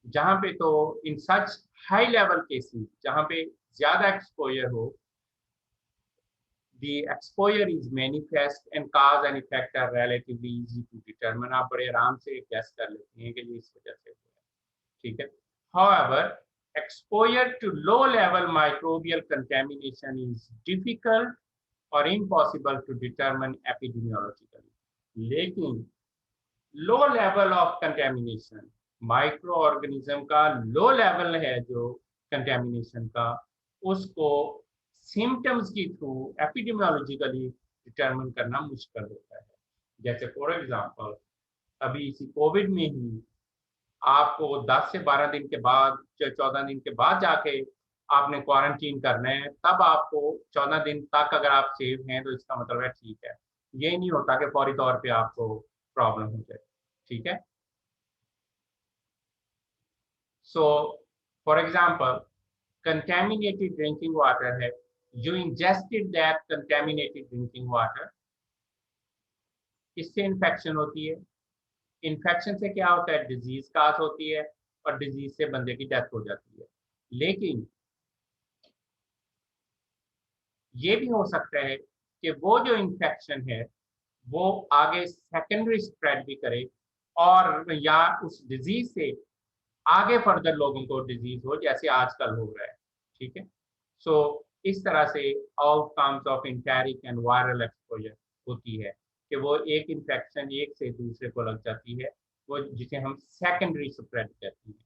जहाँ पे तो इन सच हाई लेवल केसेस जहाँ पे ज्यादा एक्सपोजर हो, the exposure is manifest and cause and effect are relatively easy to determine, आप बड़े आराम से गैस कर लेते हैं कि ये इस वजह से हुआ है। ठीक है। However, exposure to low level microbial contamination is difficult or impossible to determine epidemiologically। लेकिन low level of contamination, micro organism का लो लेवल है जो कंटेमिनेशन का, उसको सिम्टम्स के थ्रू एपिडेमियोलॉजिकली डिटरमिन करना मुश्किल होता है। जैसे फॉर एग्जांपल अभी इसी कोविड में ही आपको 10 से 12 दिन के बाद, 14 दिन के बाद जाके आपने क्वारंटीन करना है, तब आपको 14 दिन तक अगर आप सेफ हैं तो इसका मतलब है ठीक है। ये नहीं होता कि फौरी तौर पे आपको प्रॉब्लम हो जाए। ठीक है। So for example contaminated drinking water है, you ingested that contaminated drinking water, इससे इन्फेक्शन होती है। इन्फेक्शन से क्या होता है, डिजीज काज होती है, और डिजीज से बंदे की डेथ हो जाती है। लेकिन ये भी हो सकता है कि वो जो इन्फेक्शन है वो आगे सेकेंडरी स्प्रेड भी करे, और या उस डिजीज से आगे फर्दर लोगों को डिजीज हो, जैसे आजकल हो रहा है। ठीक है। सो इस तरह से outcomes of enteric and viral exposure होती है कि वो एक इन्फेक्शन एक से दूसरे को लग जाती है, वो जिसे हम सेकेंडरी स्प्रेड कहते हैं।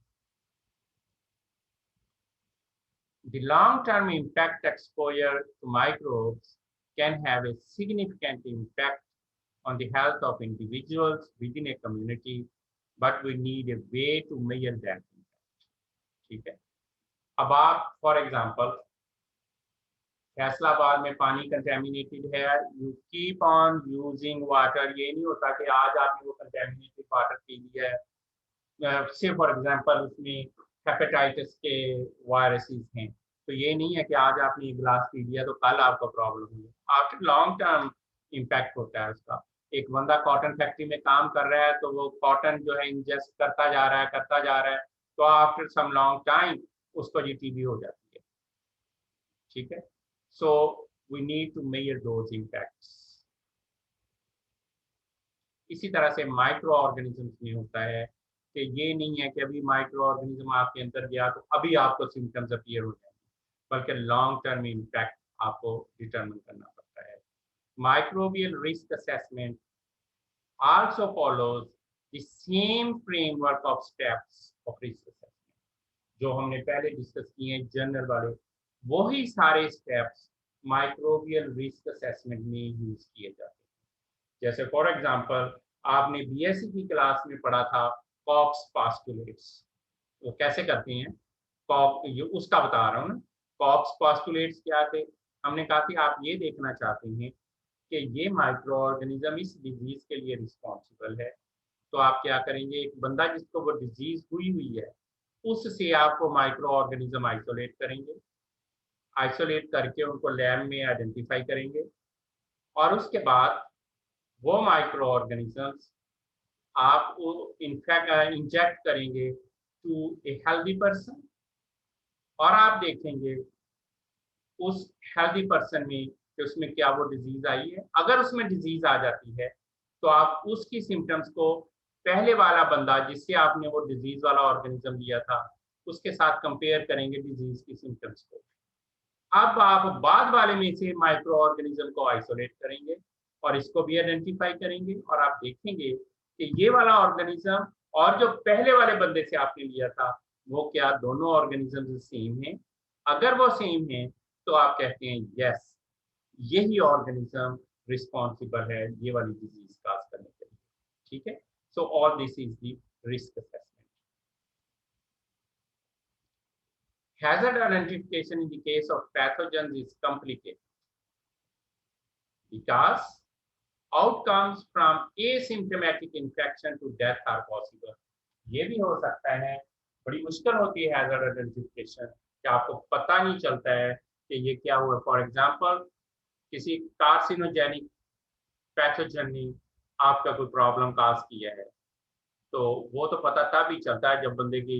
The long-term impact exposure to microbes can have a significant impact on the health of individuals within a community, but we need a way to measure that impact। ठीक है। अब आप फॉर एग्जांपल फैसलाबाद में पानी contaminated है, you keep on using water, ये नहीं होता कि आज आपने वो कंटेमिनेटेड वाटर पी लिया है, से फॉर एग्जांपल उसमें हेपेटाइटिस के वायरसेस हैं, तो ये नहीं है कि आज आपने एक गिलास पी लिया तो कल आपको प्रॉब्लम हुई। आफ्टर लॉन्ग टर्म इम्पैक्ट होता है उसका। एक बंदा कॉटन फैक्ट्री में काम कर रहा है, तो वो कॉटन जो है इंजेस्ट करता जा रहा है करता जा रहा है, तो आफ्टर सम लॉन्ग टाइम उसको ये टीबी हो जाती है। ठीक है। So we need to measure those impacts. इसी तरह से माइक्रो ऑर्गेनिजम्स में होता है कि ये नहीं है कि अभी माइक्रो ऑर्गेनिज्म आपके अंदर गया तो अभी आपको सिम्टम्स अपीयर हो जाएंगे, बल्कि लॉन्ग टर्म इम्पैक्ट आपको डिटरमिन करना पड़ता है। Microbial risk assessment also follows the same framework of steps of risk assessment, जो हमने पहले डिस्कस किए हैं जनरल वाले, वही सारे स्टेप्स माइक्रोबियल रिस्क असेसमेंट में यूज किए जाते हैं। जैसे फॉर एग्जांपल आपने बीएससी की क्लास में पढ़ा था कॉक्स पास्टुलेट्स, वो कैसे करते हैं, कॉक ये उसका बता रहा हूँ ना। कॉक्स पास्टुलेट्स क्या थे, हमने कहा कि आप ये देखना चाहते हैं कि ये माइक्रो ऑर्गेनिज्म इस डिजीज के लिए रिस्पॉन्सिबल है, तो आप क्या करेंगे, एक बंदा जिसको वो डिजीज हुई है उससे आपको माइक्रो ऑर्गेनिज्म आइसोलेट करेंगे, आइसोलेट करके उनको लैब में आइडेंटिफाई करेंगे, और उसके बाद वो माइक्रो ऑर्गेनिजम्स आप इंजेक्ट करेंगे टू ए हेल्दी पर्सन, और आप देखेंगे उस हेल्दी पर्सन में कि उसमें क्या वो डिजीज आई है। अगर उसमें डिजीज आ जाती है तो आप उसकी सिम्टम्स को पहले वाला बंदा जिससे आपने वो डिजीज वाला ऑर्गेनिज्म लिया था उसके साथ कंपेयर करेंगे डिजीज की सिम्टम्स को। अब आप बाद वाले में से माइक्रो ऑर्गेनिज्म को आइसोलेट करेंगे और इसको भी आइडेंटिफाई करेंगे, और आप देखेंगे कि ये वाला ऑर्गेनिज्म और जो पहले वाले बंदे से आपने लिया था वो क्या दोनों ऑर्गेनिज्म सेम है। अगर वो सेम है तो आप कहते हैं यस, यही ऑर्गेनिज्म रिस्पॉन्सिबल है ये वाली डिजीज काज करने के लिए। ठीक है, so all this is the risk assessment. Hazard identification in the case of pathogens is complicated because outcomes from asymptomatic infection to death are possible. ये भी हो सकता है, बड़ी मुश्किल होती है हैजर्ड आइडेंटिफिकेशन कि आपको पता नहीं चलता है कि ये क्या हुआ। फॉर एग्जांपल किसी कार्सिनोजेनिक पैथोजन ने आपका कोई प्रॉब्लम काज किया है, तो वो तो पता तब ही चलता है जब बंदे की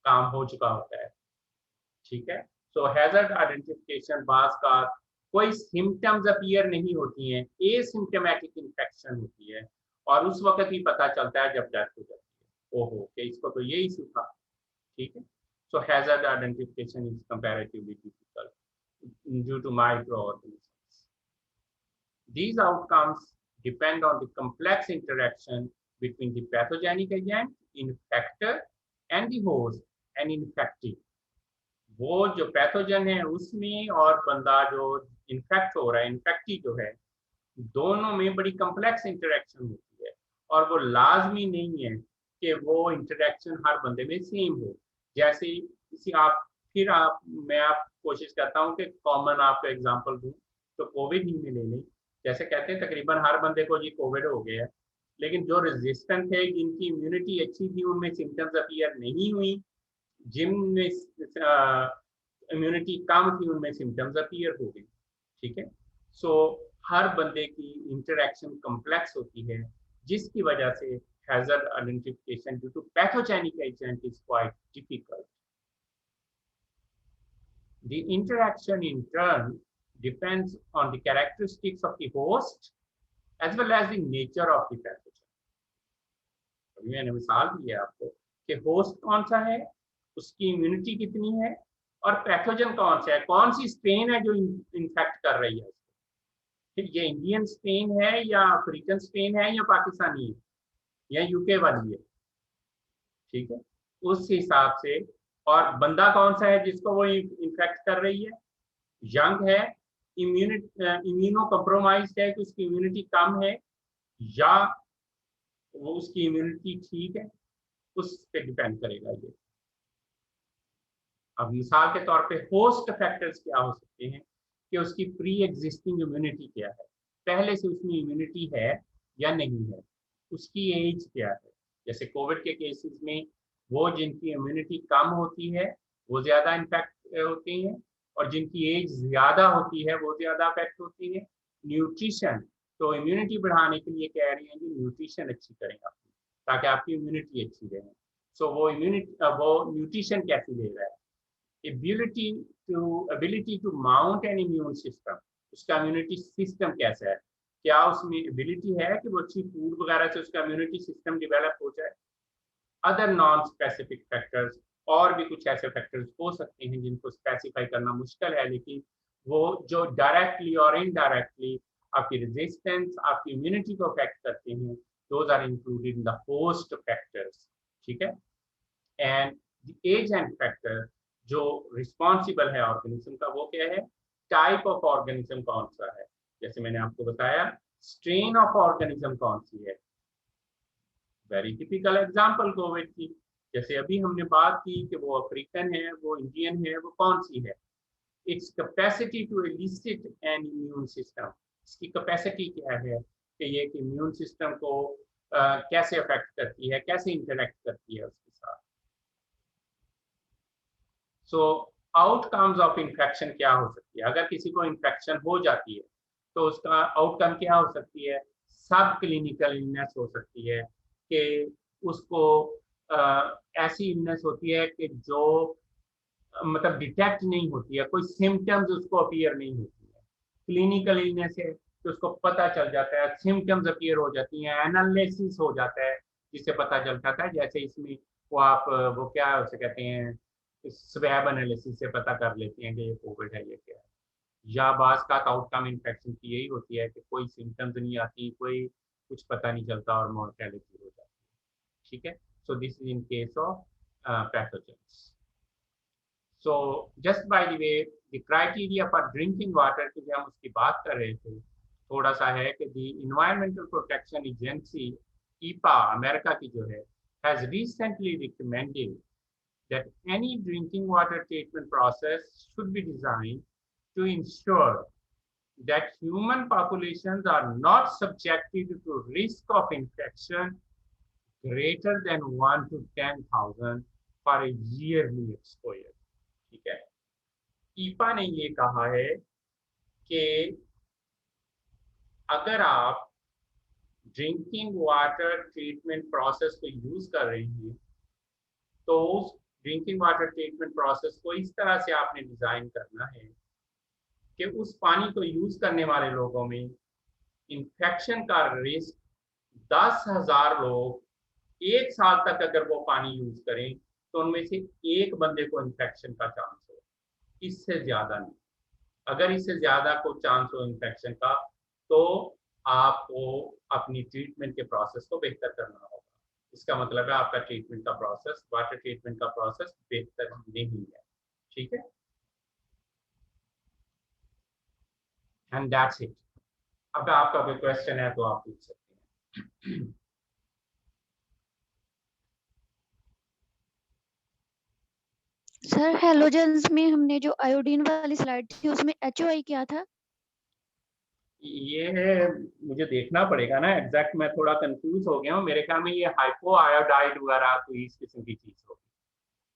काम हो चुका होता है। ठीक है, सो हैजर्ड आइडेंटिफिकेशन बास का कोई सिम्टम्स अपीयर नहीं होती हैं, एसिम्टोमेटिक इन्फेक्शन होती है, और उस वक्त ही पता चलता है जब डेथ हो जाती है। ओहो कि इसको तो यही सूखा। ठीक है, so hazard identification is comparatively difficult due to microorganisms. These outcomes depend on the complex interaction between the pathogenic agent, infector, and the host and infectee. वो जो पैथोजन है उसमें और बंदा जो इन्फेक्ट हो रहा है, इन्फेक्टी जो है, दोनों में बड़ी कम्प्लेक्स इंटरेक्शन होती है, और वो लाजमी नहीं है कि वो इंटरेक्शन हर बंदे में सेम हो। जैसे किसी आप मैं आप कोशिश करता हूँ कि कॉमन आपको एग्जांपल दूं, तो कोविड ही में ले लें। जैसे कहते हैं तकरीबन हर बंदे को ये कोविड हो गया है, लेकिन जो रेजिस्टेंट थे जिनकी इम्यूनिटी अच्छी थी उनमें सिम्टम्स अपीयर नहीं हुई, जिनमें इम्यूनिटी कम थी उनमें सिम्टम्स अपीयर हो गए। ठीक है, सो हर बंदे की इंटरेक्शन कॉम्प्लेक्स होती है, जिसकी वजह से hazard identification due to pathogenic agent is quite difficult. The interaction in turn depends on the characteristics of the host as well as the nature of the pathogen. अभी मैंने मिसाल दी है आपको कि होस्ट कौन सा है, उसकी इम्यूनिटी कितनी है, और पैथोजन कौन सा है, कौन सी स्ट्रेन है जो इन्फेक्ट कर रही है। ठीक, ये इंडियन स्ट्रेन है या अफ्रीकन स्ट्रेन है या पाकिस्तानी है या यूके वाली है। ठीक है, उस हिसाब से, और बंदा कौन सा है जिसको वो इन्फेक्ट कर रही है, यंग है, इम्यूनो कॉम्प्रोमाइज्ड है कि उसकी इम्यूनिटी कम है, या वो उसकी इम्यूनिटी ठीक है, उस पर डिपेंड करेगा ये। अब मिसाल के तौर पे होस्ट फैक्टर्स क्या हो सकते हैं कि उसकी प्री एग्जिस्टिंग इम्यूनिटी क्या है, पहले से उसमें इम्यूनिटी है या नहीं है, उसकी एज क्या है। जैसे कोविड के केसेस में वो जिनकी इम्यूनिटी कम होती है वो ज़्यादा इन्फेक्ट होती हैं, और जिनकी एज ज़्यादा होती है वो ज़्यादा अफेक्ट होती है। न्यूट्रिशन, तो इम्यूनिटी बढ़ाने के लिए कह रही हैं कि न्यूट्रिशन अच्छी करें आप, ताकि आपकी इम्यूनिटी अच्छी रहे। सो वो न्यूट्रिशन कैसी ले रहा है, ability to mount an immune system, उसका इम्यूनिटी सिस्टम कैसा है, क्या उसमें एबिलिटी है कि वो अच्छी फूड वगैरह से उसका इम्यूनिटी सिस्टम डेवलप हो जाए। अदर नॉन स्पेसिफिक फैक्टर्स, और भी कुछ ऐसे फैक्टर्स हो सकते हैं जिनको स्पेसिफाई करना मुश्किल है, लेकिन वो जो डायरेक्टली और इनडायरेक्टली आपकी रेजिस्टेंस, आपकी इम्यूनिटी को अफेक्ट करते हैं, those are included in the host factors. ठीक है, एंड द एजेंट फैक्टर जो रिस्पॉन्सिबल है ऑर्गेनिज्म का, वो क्या है, टाइप ऑफ ऑर्गेनिज्म कौन सा है। जैसे मैंने आपको बताया स्ट्रेन ऑफ ऑर्गेनिज्म कौन सी है, वेरी टिपिकल एग्जांपल कोविड की। जैसे अभी हमने बात की कि वो अफ्रीकन है, वो इंडियन है, वो कौन सी है, its capacity to elicit an immune system, इसकी कैपेसिटी क्या है कि ये कि इम्यून सिस्टम को कैसे अफेक्ट करती है, कैसे इंटरेक्ट करती है उसके साथ। सो आउटकम्स ऑफ इन्फेक्शन क्या हो सकती है? अगर किसी को इन्फेक्शन हो जाती है तो उसका आउटकम क्या हो सकती है? सब क्लिनिकल इलनेस हो सकती है कि उसको ऐसी इलनेस होती है कि जो मतलब डिटेक्ट नहीं होती है, कोई सिम्टम्स उसको अपीयर नहीं होती है। क्लिनिकल इलनेस है तो उसको पता चल जाता है, सिम्टम्स अपीयर हो जाती हैं, एनालिसिस हो जाता है जिससे पता चल जाता है। जैसे इसमें वो आप वो क्या उसे कहते हैं, स्वैब एनालिसिस से पता कर लेते हैं कि ये कोविड है, ये क्या है। या बाज का आउटकम इन्फेक्शन की यही होती है कि कोई सिम्टम्स नहीं आती, कोई कुछ पता नहीं चलता और मॉर्टेलिटी हो जाती है। ठीक है, सो this is in case of pathogens. So just by the way the criteria for drinking water की हम उसकी बात कर रहे थे, थोड़ा सा है कि the environmental protection agency EPA America की जो है has recently recommended that any drinking water treatment process should be designed to ensure that human populations are not subjected to risk of infection greater than 1 to 10,000 for a yearly exposure। ठीक है, ईपा ने ये कहा है कि अगर आप drinking water treatment process को यूज कर रहे हैं तो उस ड्रिंकिंग वाटर ट्रीटमेंट प्रोसेस को इस तरह से आपने डिजाइन करना है कि उस पानी को यूज करने वाले लोगों में इन्फेक्शन का रिस्क 10,000 लोग एक साल तक अगर वो पानी यूज करें तो उनमें से एक बंदे को इन्फेक्शन का चांस हो, इससे ज्यादा नहीं। अगर इससे ज्यादा को चांस हो इन्फेक्शन का तो आपको अपनी ट्रीटमेंट के प्रोसेस को बेहतर करना होगा। इसका मतलब है आपका ट्रीटमेंट का प्रोसेस, वाटर ट्रीटमेंट का प्रोसेस बेहतर नहीं है। ठीक है, एंड दैट्स इट। अब आपका कोई क्वेश्चन है तो आप पूछ सकते हैं। सर हेलोजेंस में हमने जो आयोडीन वाली स्लाइड थी उसमें HOI क्या था? ये मुझे देखना पड़ेगा ना एग्जैक्ट, मैं थोड़ा कंफ्यूज हो गया हूँ। मेरे ख्याल में ये हाइपो आयोडाइड वगैरह कोई इस किस्म की चीज होगी,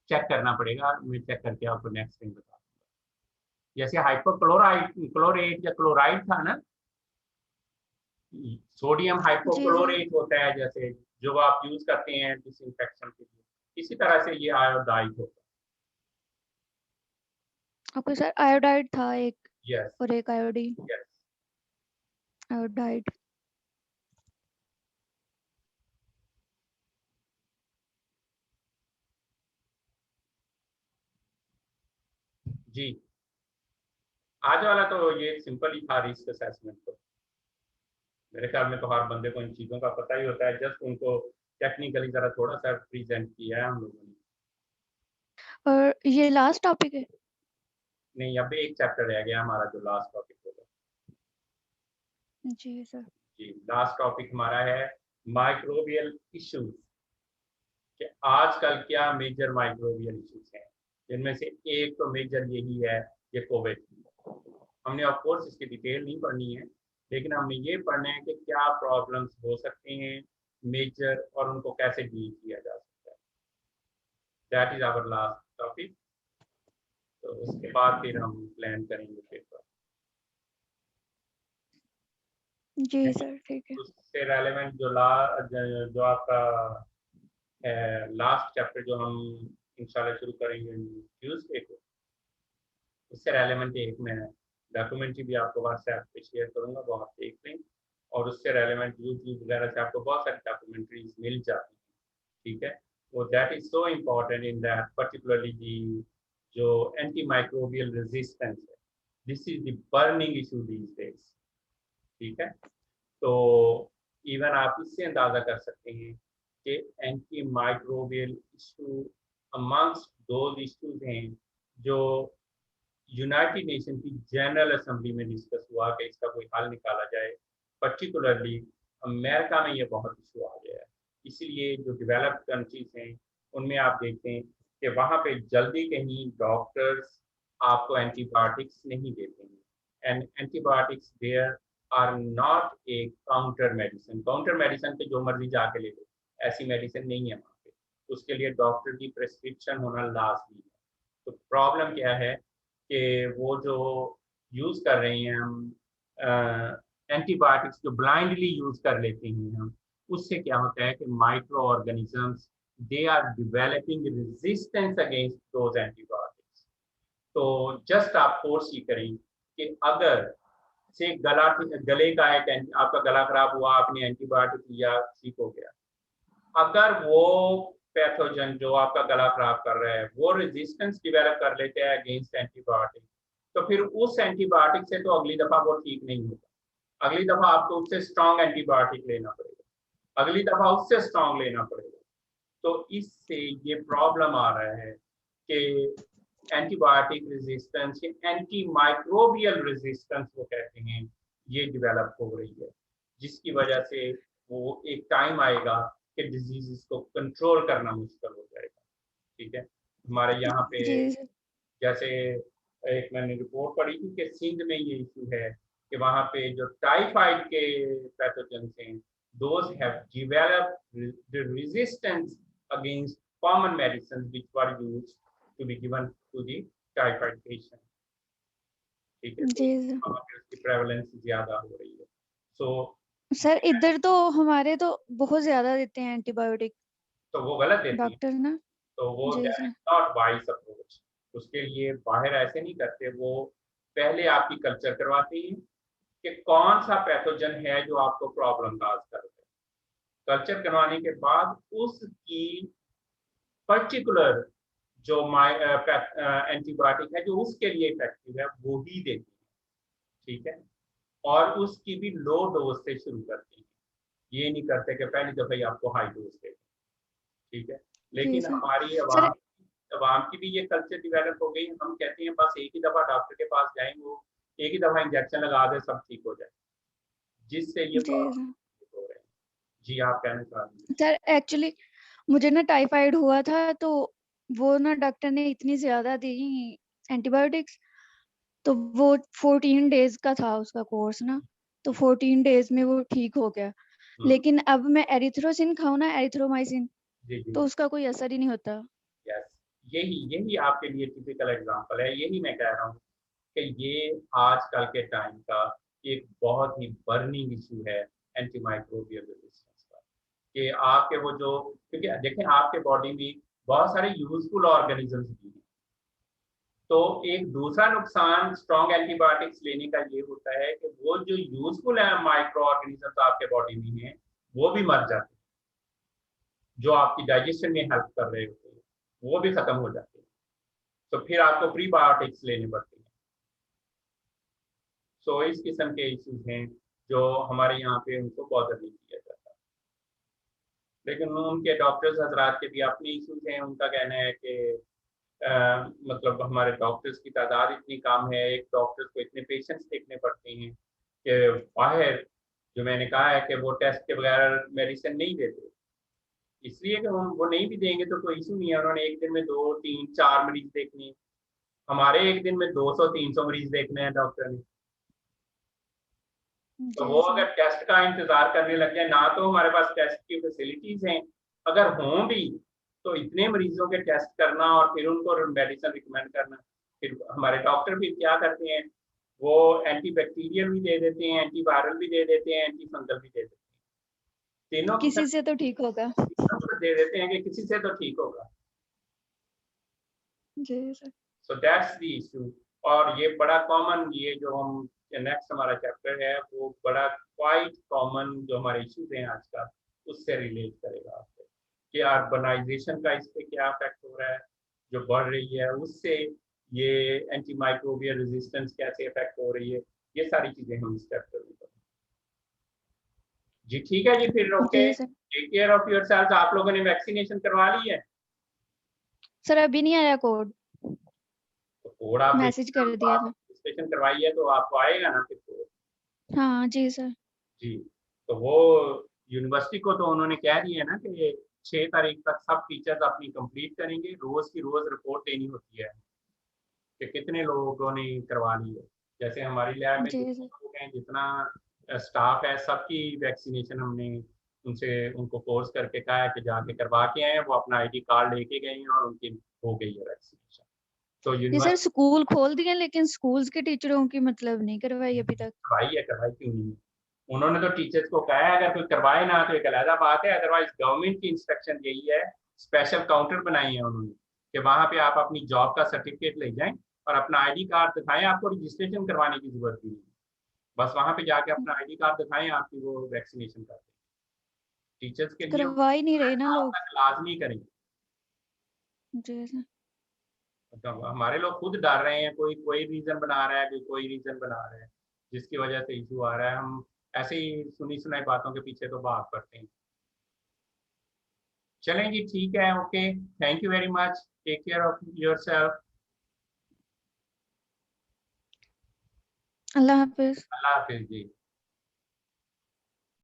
चेक करना पड़ेगा। मैं चेक करके आपको नेक्स्ट टाइम बता दूंगा। जैसे हाइपोक्लोराइड, क्लोरेट या क्लोराइड था ना, सोडियम जी सर। हाइपोक्लोरेट होता है जैसे जो आप यूज करते हैं डिसइंफेक्शन के लिए, इसी तरह से ये आयोडाइड होता ओके सर, आयोडाइड था एक है। यस और एक आयोडीन। यस। आयोडाइड। जी, आज वाला तो ये सिंपल ही था रिस्क असेसमेंट। तो मेरे ख्याल में तो हर बंदे को इन चीज़ों का पता ही होता है, जस्ट उनको टेक्निकली ज़रा थोड़ा सा प्रेजेंट किया है हम लोगों ने। और ये लास्ट टॉपिक है? नहीं, अब एक चैप्टर रह गया हमारा जो लास्ट टॉपिक होगा। जी सर। जी, लास्ट टॉपिक हमारा है माइक्रोबियल इश्यूज, कि आजकल क्या मेजर माइक्रोबियल इश्यूज हैं। जिनमें से एक तो मेजर यही है, ये कोविड। हमने ऑफ कोर्स इसकी डिटेल नहीं पढ़नी है, लेकिन हमने ये पढ़ना है कि क्या प्रॉब्लम्स हो सकते हैं मेजर और उनको कैसे डील किया जा सकता है। That is our last topic. तो उसके बाद फिर हम प्लान करेंगे पेपर। जी सर ठीक है। उससे रेलेवेंट जो आपका लास्ट चैप्टर जो हम इंशाल्लाह शुरू करेंगे ट्यूसडे को, उससे रेलेवेंट एक मैं डॉक्यूमेंट्री भी आपको व्हाट्सएप पे शेयर करूंगा, वो आप देख लें। और उससे रेलेवेंट यूट्यूब वगैरह से आपको बहुत सारी डॉक्यूमेंट्रीज मिल जाती हैं। ठीक है, वो that is so important in that particularly the जो एंटी माइक्रोबियल रेजिस्टेंस है, this is the burning issue these days. ठीक है, तो इवन आप इससे अंदाजा कर सकते हैं कि anti microbial issue amongst those issues हैं जो यूनाइटेड नेशन की जनरल असेंबली में डिस्कस हुआ कि इसका कोई हल निकाला जाए। पर्टिकुलरली अमेरिका में ये बहुत इशू आ गया है, इसलिए जो डेवलप्ड कंट्रीज हैं उनमें आप देखते हैं कि वहाँ पे जल्दी कहीं डॉक्टर्स आपको एंटीबायोटिक्स नहीं देते हैं, and antibiotics there are not a counter medicine. Counter medicine पे जो मर्जी जाके ले लो, ऐसी मेडिसिन नहीं है वहाँ पे, उसके लिए डॉक्टर की प्रेस्क्रिप्शन होना लाजमी है। तो प्रॉब्लम क्या है कि वो जो यूज़ कर रहे हैं हम एंटीबायोटिक्स जो ब्लाइंडली यूज़ कर लेते हैं हम, उससे क्या होता है कि micro organisms they are developing resistance against those antibiotics. तो जस्ट आप फोर्स ये करें कि अगर से गले का एक आपका गला खराब हुआ, आपने एंटीबायोटिक लिया, ठीक हो गया, अगर वो पैथोजन जो आपका गला खराब कर रहा है वो रेजिस्टेंस डेवलप कर लेते हैं अगेंस्ट एंटीबायोटिक, तो फिर उस एंटीबायोटिक से तो अगली दफा वो ठीक नहीं होगा, अगली दफा आपको उससे स्ट्रॉन्ग एंटीबायोटिक लेना पड़ेगा, अगली दफा उससे स्ट्रॉन्ग लेना पड़ेगा। तो इससे ये प्रॉब्लम आ रहा है कि एंटीबायोटिक रेजिस्टेंस या एंटी माइक्रोबियल रेजिस्टेंस वो कहते हैं, ये डेवलप हो रही है, जिसकी वजह से वो एक टाइम आएगा कि डिजीज को कंट्रोल करना मुश्किल हो जाएगा। ठीक है, हमारे यहाँ पे जी सर। जैसे एक मैंने रिपोर्ट पढ़ी थी कि सिंध में ये इशू है कि वहाँ पे जो टाइफाइड के पैथोजन हैं, those have developed the resistance against common medicines which were used to be given to the typhoid patient। ठीक है, तो जी सर। वहाँ पे उसकी प्रेवलेंस ज्यादा हो रही है। सो सर इधर तो हमारे तो बहुत ज्यादा देते हैं एंटीबायोटिक तो वो गलत देती है, डॉक्टर ना। तो वो जी that is sir. Not wise approach. उसके लिए बाहर ऐसे नहीं करते, वो पहले आपकी कल्चर करवाते हैं कि कौन सा पैथोजन है जो आपको प्रॉब्लम काज कर रहा है। कल्चर करवाने के बाद उसकी पर्टिकुलर जो एंटीबायोटिक है जो उसके लिए इफेक्टिव है वो ही देती है। ठीक है, और उसकी भी लो डोज से शुरू करती है, ये नहीं करते कि पहली दफा ही आपको हाई डोज देते। ठीक है, जी लेकिन सर। हमारी सर अवाम की भी ये कल्चर डेवलप हो गई, हम कहते हैं बस एक ही दफा डॉक्टर के पास जाएं, वो एक ही दफा इंजेक्शन लगा दे सब ठीक हो जाए, जिससे ये जी सर। प्रॉब्लम हो रहे हैं। जी आप कहना चाह रही हैं। सर एक्चुअली मुझे ना टाइफाइड हुआ था, तो वो ना डॉक्टर ने इतनी ज्यादा दी एंटीबायोटिक्स, तो वो 14 डेज का था उसका कोर्स ना, तो 14 डेज में वो ठीक हो गया। हम्म, लेकिन अब मैं एरिथ्रोसिन खाऊं ना, एरिथ्रोमाइसिन, जी जी, तो उसका कोई असर ही नहीं होता। यस, यही यही आपके लिए टिपिकल एग्जांपल है, यही मैं कह रहा हूँ कि ये आजकल के टाइम का एक बहुत ही बर्निंग इशू है एंटी माइक्रोबियल रेजिस्टेंस का, कि आपके वो जो, क्योंकि देखें आपके बॉडी में बहुत सारे यूजफुल ऑर्गेनिजम्स भी हैं, तो एक दूसरा नुकसान स्ट्रॉन्ग एंटीबायोटिक्स लेने का ये होता है कि वो जो यूजफुल है माइक्रो ऑर्गेनिजम्स आपके बॉडी में हैं वो भी मर जाते हैं, जो आपकी डाइजेशन में हेल्प कर रहे होते हैं वो भी खत्म हो जाते हैं, तो फिर आपको प्रीबायोटिक्स लेने पड़ते हैं। सो इस किस्म के इश्यूज हैं जो हमारे यहाँ पे उनको बॉदर नहीं किया जाता, लेकिन उनके डॉक्टर्स हजरात के भी अपने इश्यूज हैं। उनका कहना है कि मतलब हमारे डॉक्टर्स की तादाद इतनी कम है, एक डॉक्टर्स को इतने पेशेंट्स देखने पड़ते हैं कि बाहर जो मैंने कहा है कि वो टेस्ट के बगैर मेडिसिन नहीं देते, इसलिए कि हम वो नहीं भी देंगे तो कोई इशू नहीं है, उन्होंने एक दिन में 2 3 4 मरीज देखने हैं, हमारे एक दिन में 200 300 मरीज देखने हैं डॉक्टर ने। तो जी वो सर। अगर टेस्ट का इंतजार करने लग जाए, ना तो हमारे पास टेस्ट की फैसिलिटीज हैं, अगर हों भी तो इतने मरीजों के टेस्ट करना और फिर उनको मेडिसिन रिकमेंड करना, फिर हमारे डॉक्टर भी क्या करते हैं, वो एंटीबैक्टीरियल भी दे देते हैं, एंटीवायरल भी दे देते हैं, एंटी फंगल भी दे देते हैं, तीनों की किसी से तो ठीक होगा। दे देते हैं कि किसी से तो ठीक होगा। जी sir. So that's the issue. और ये बड़ा कॉमन, ये जो हम नेक्स्ट हमारा चैप्टर है वो बड़ा क्वाइट कॉमन जो हमारे इश्यूज हैं आज का, उससे रिलेट करेगा आपसे कि अर्बनाइजेशन का इस पे क्या इफेक्ट हो रहा है जो बढ़ रही है, उससे ये एंटी माइक्रोबियल रेजिस्टेंस कैसे इफेक्ट हो रही है, ये सारी चीजें हम इस चैप्टर में करेंगे। जी ठीक है जी, फिर ओके, जी sir. Take care of yourself. आप लोगों ने वैक्सीनेशन करवा ली है? सर अभी नहीं आया कोड, तो कोड आप मैसेज देखिए, कर दिया आप था। रजिस्ट्रेशन करवाई है तो आपको आएगा ना फिर कोड। हाँ जी सर। जी, तो वो यूनिवर्सिटी को तो उन्होंने कह दिया है ना कि 6 तारीख तक सब टीचर्स अपनी कंप्लीट करेंगे, रोज की रोज रिपोर्ट देनी होती है कि कितने लोगों ने करवा ली है। जैसे हमारी लैब में जी जितने सर। लोग हैं, जितना स्टाफ है, सबकी वैक्सीनेशन हमने उनको कोर्स करके कहा है कि जाके करवा के आए हैं। वो अपना आईडी कार्ड लेके गए हैं और उनकी हो गई है वैक्सीनेशन। तो नहीं सर, यूनिवर्सिटी स्कूल खोल दिए लेकिन स्कूल्स के टीचरों की मतलब नहीं करवाई अभी तक। करवाई क्यों नहीं? उन्होंने तो टीचर्स को कहा है अगर कोई करवाए ना तो एक अलग बात है, अदरवाइज गवर्नमेंट की इंस्ट्रक्शन यही है, स्पेशल काउंटर बनाए हैं उन्होंने कि वहां पे आप अपनी जॉब का सर्टिफिकेट ले जाएं और अपना आईडी कार्ड दिखाएं, आपको रजिस्ट्रेशन करवाने की जरूरत भी नहीं, बस वहां पे जाके अपना आईडी कार्ड दिखाएं, आपकी वो वैक्सीनेशन कर दें। टीचर्स के लिए करवा ही नहीं रहे ना साल लोग। तक लाजमी करें। जी सर। तो हमारे लोग खुद डर रहे हैं, कोई कोई रीजन बना रहा है, कोई रीजन बना रहा है जिसकी वजह से इशू आ रहा है। हम ऐसे ही सुनी सुनाई बातों के पीछे तो भाग पड़ते हैं। चलें जी, ठीक है, okay, thank you very much, take care of yourself. अल्लाह हाफिज। अल्लाह हाफिज जी।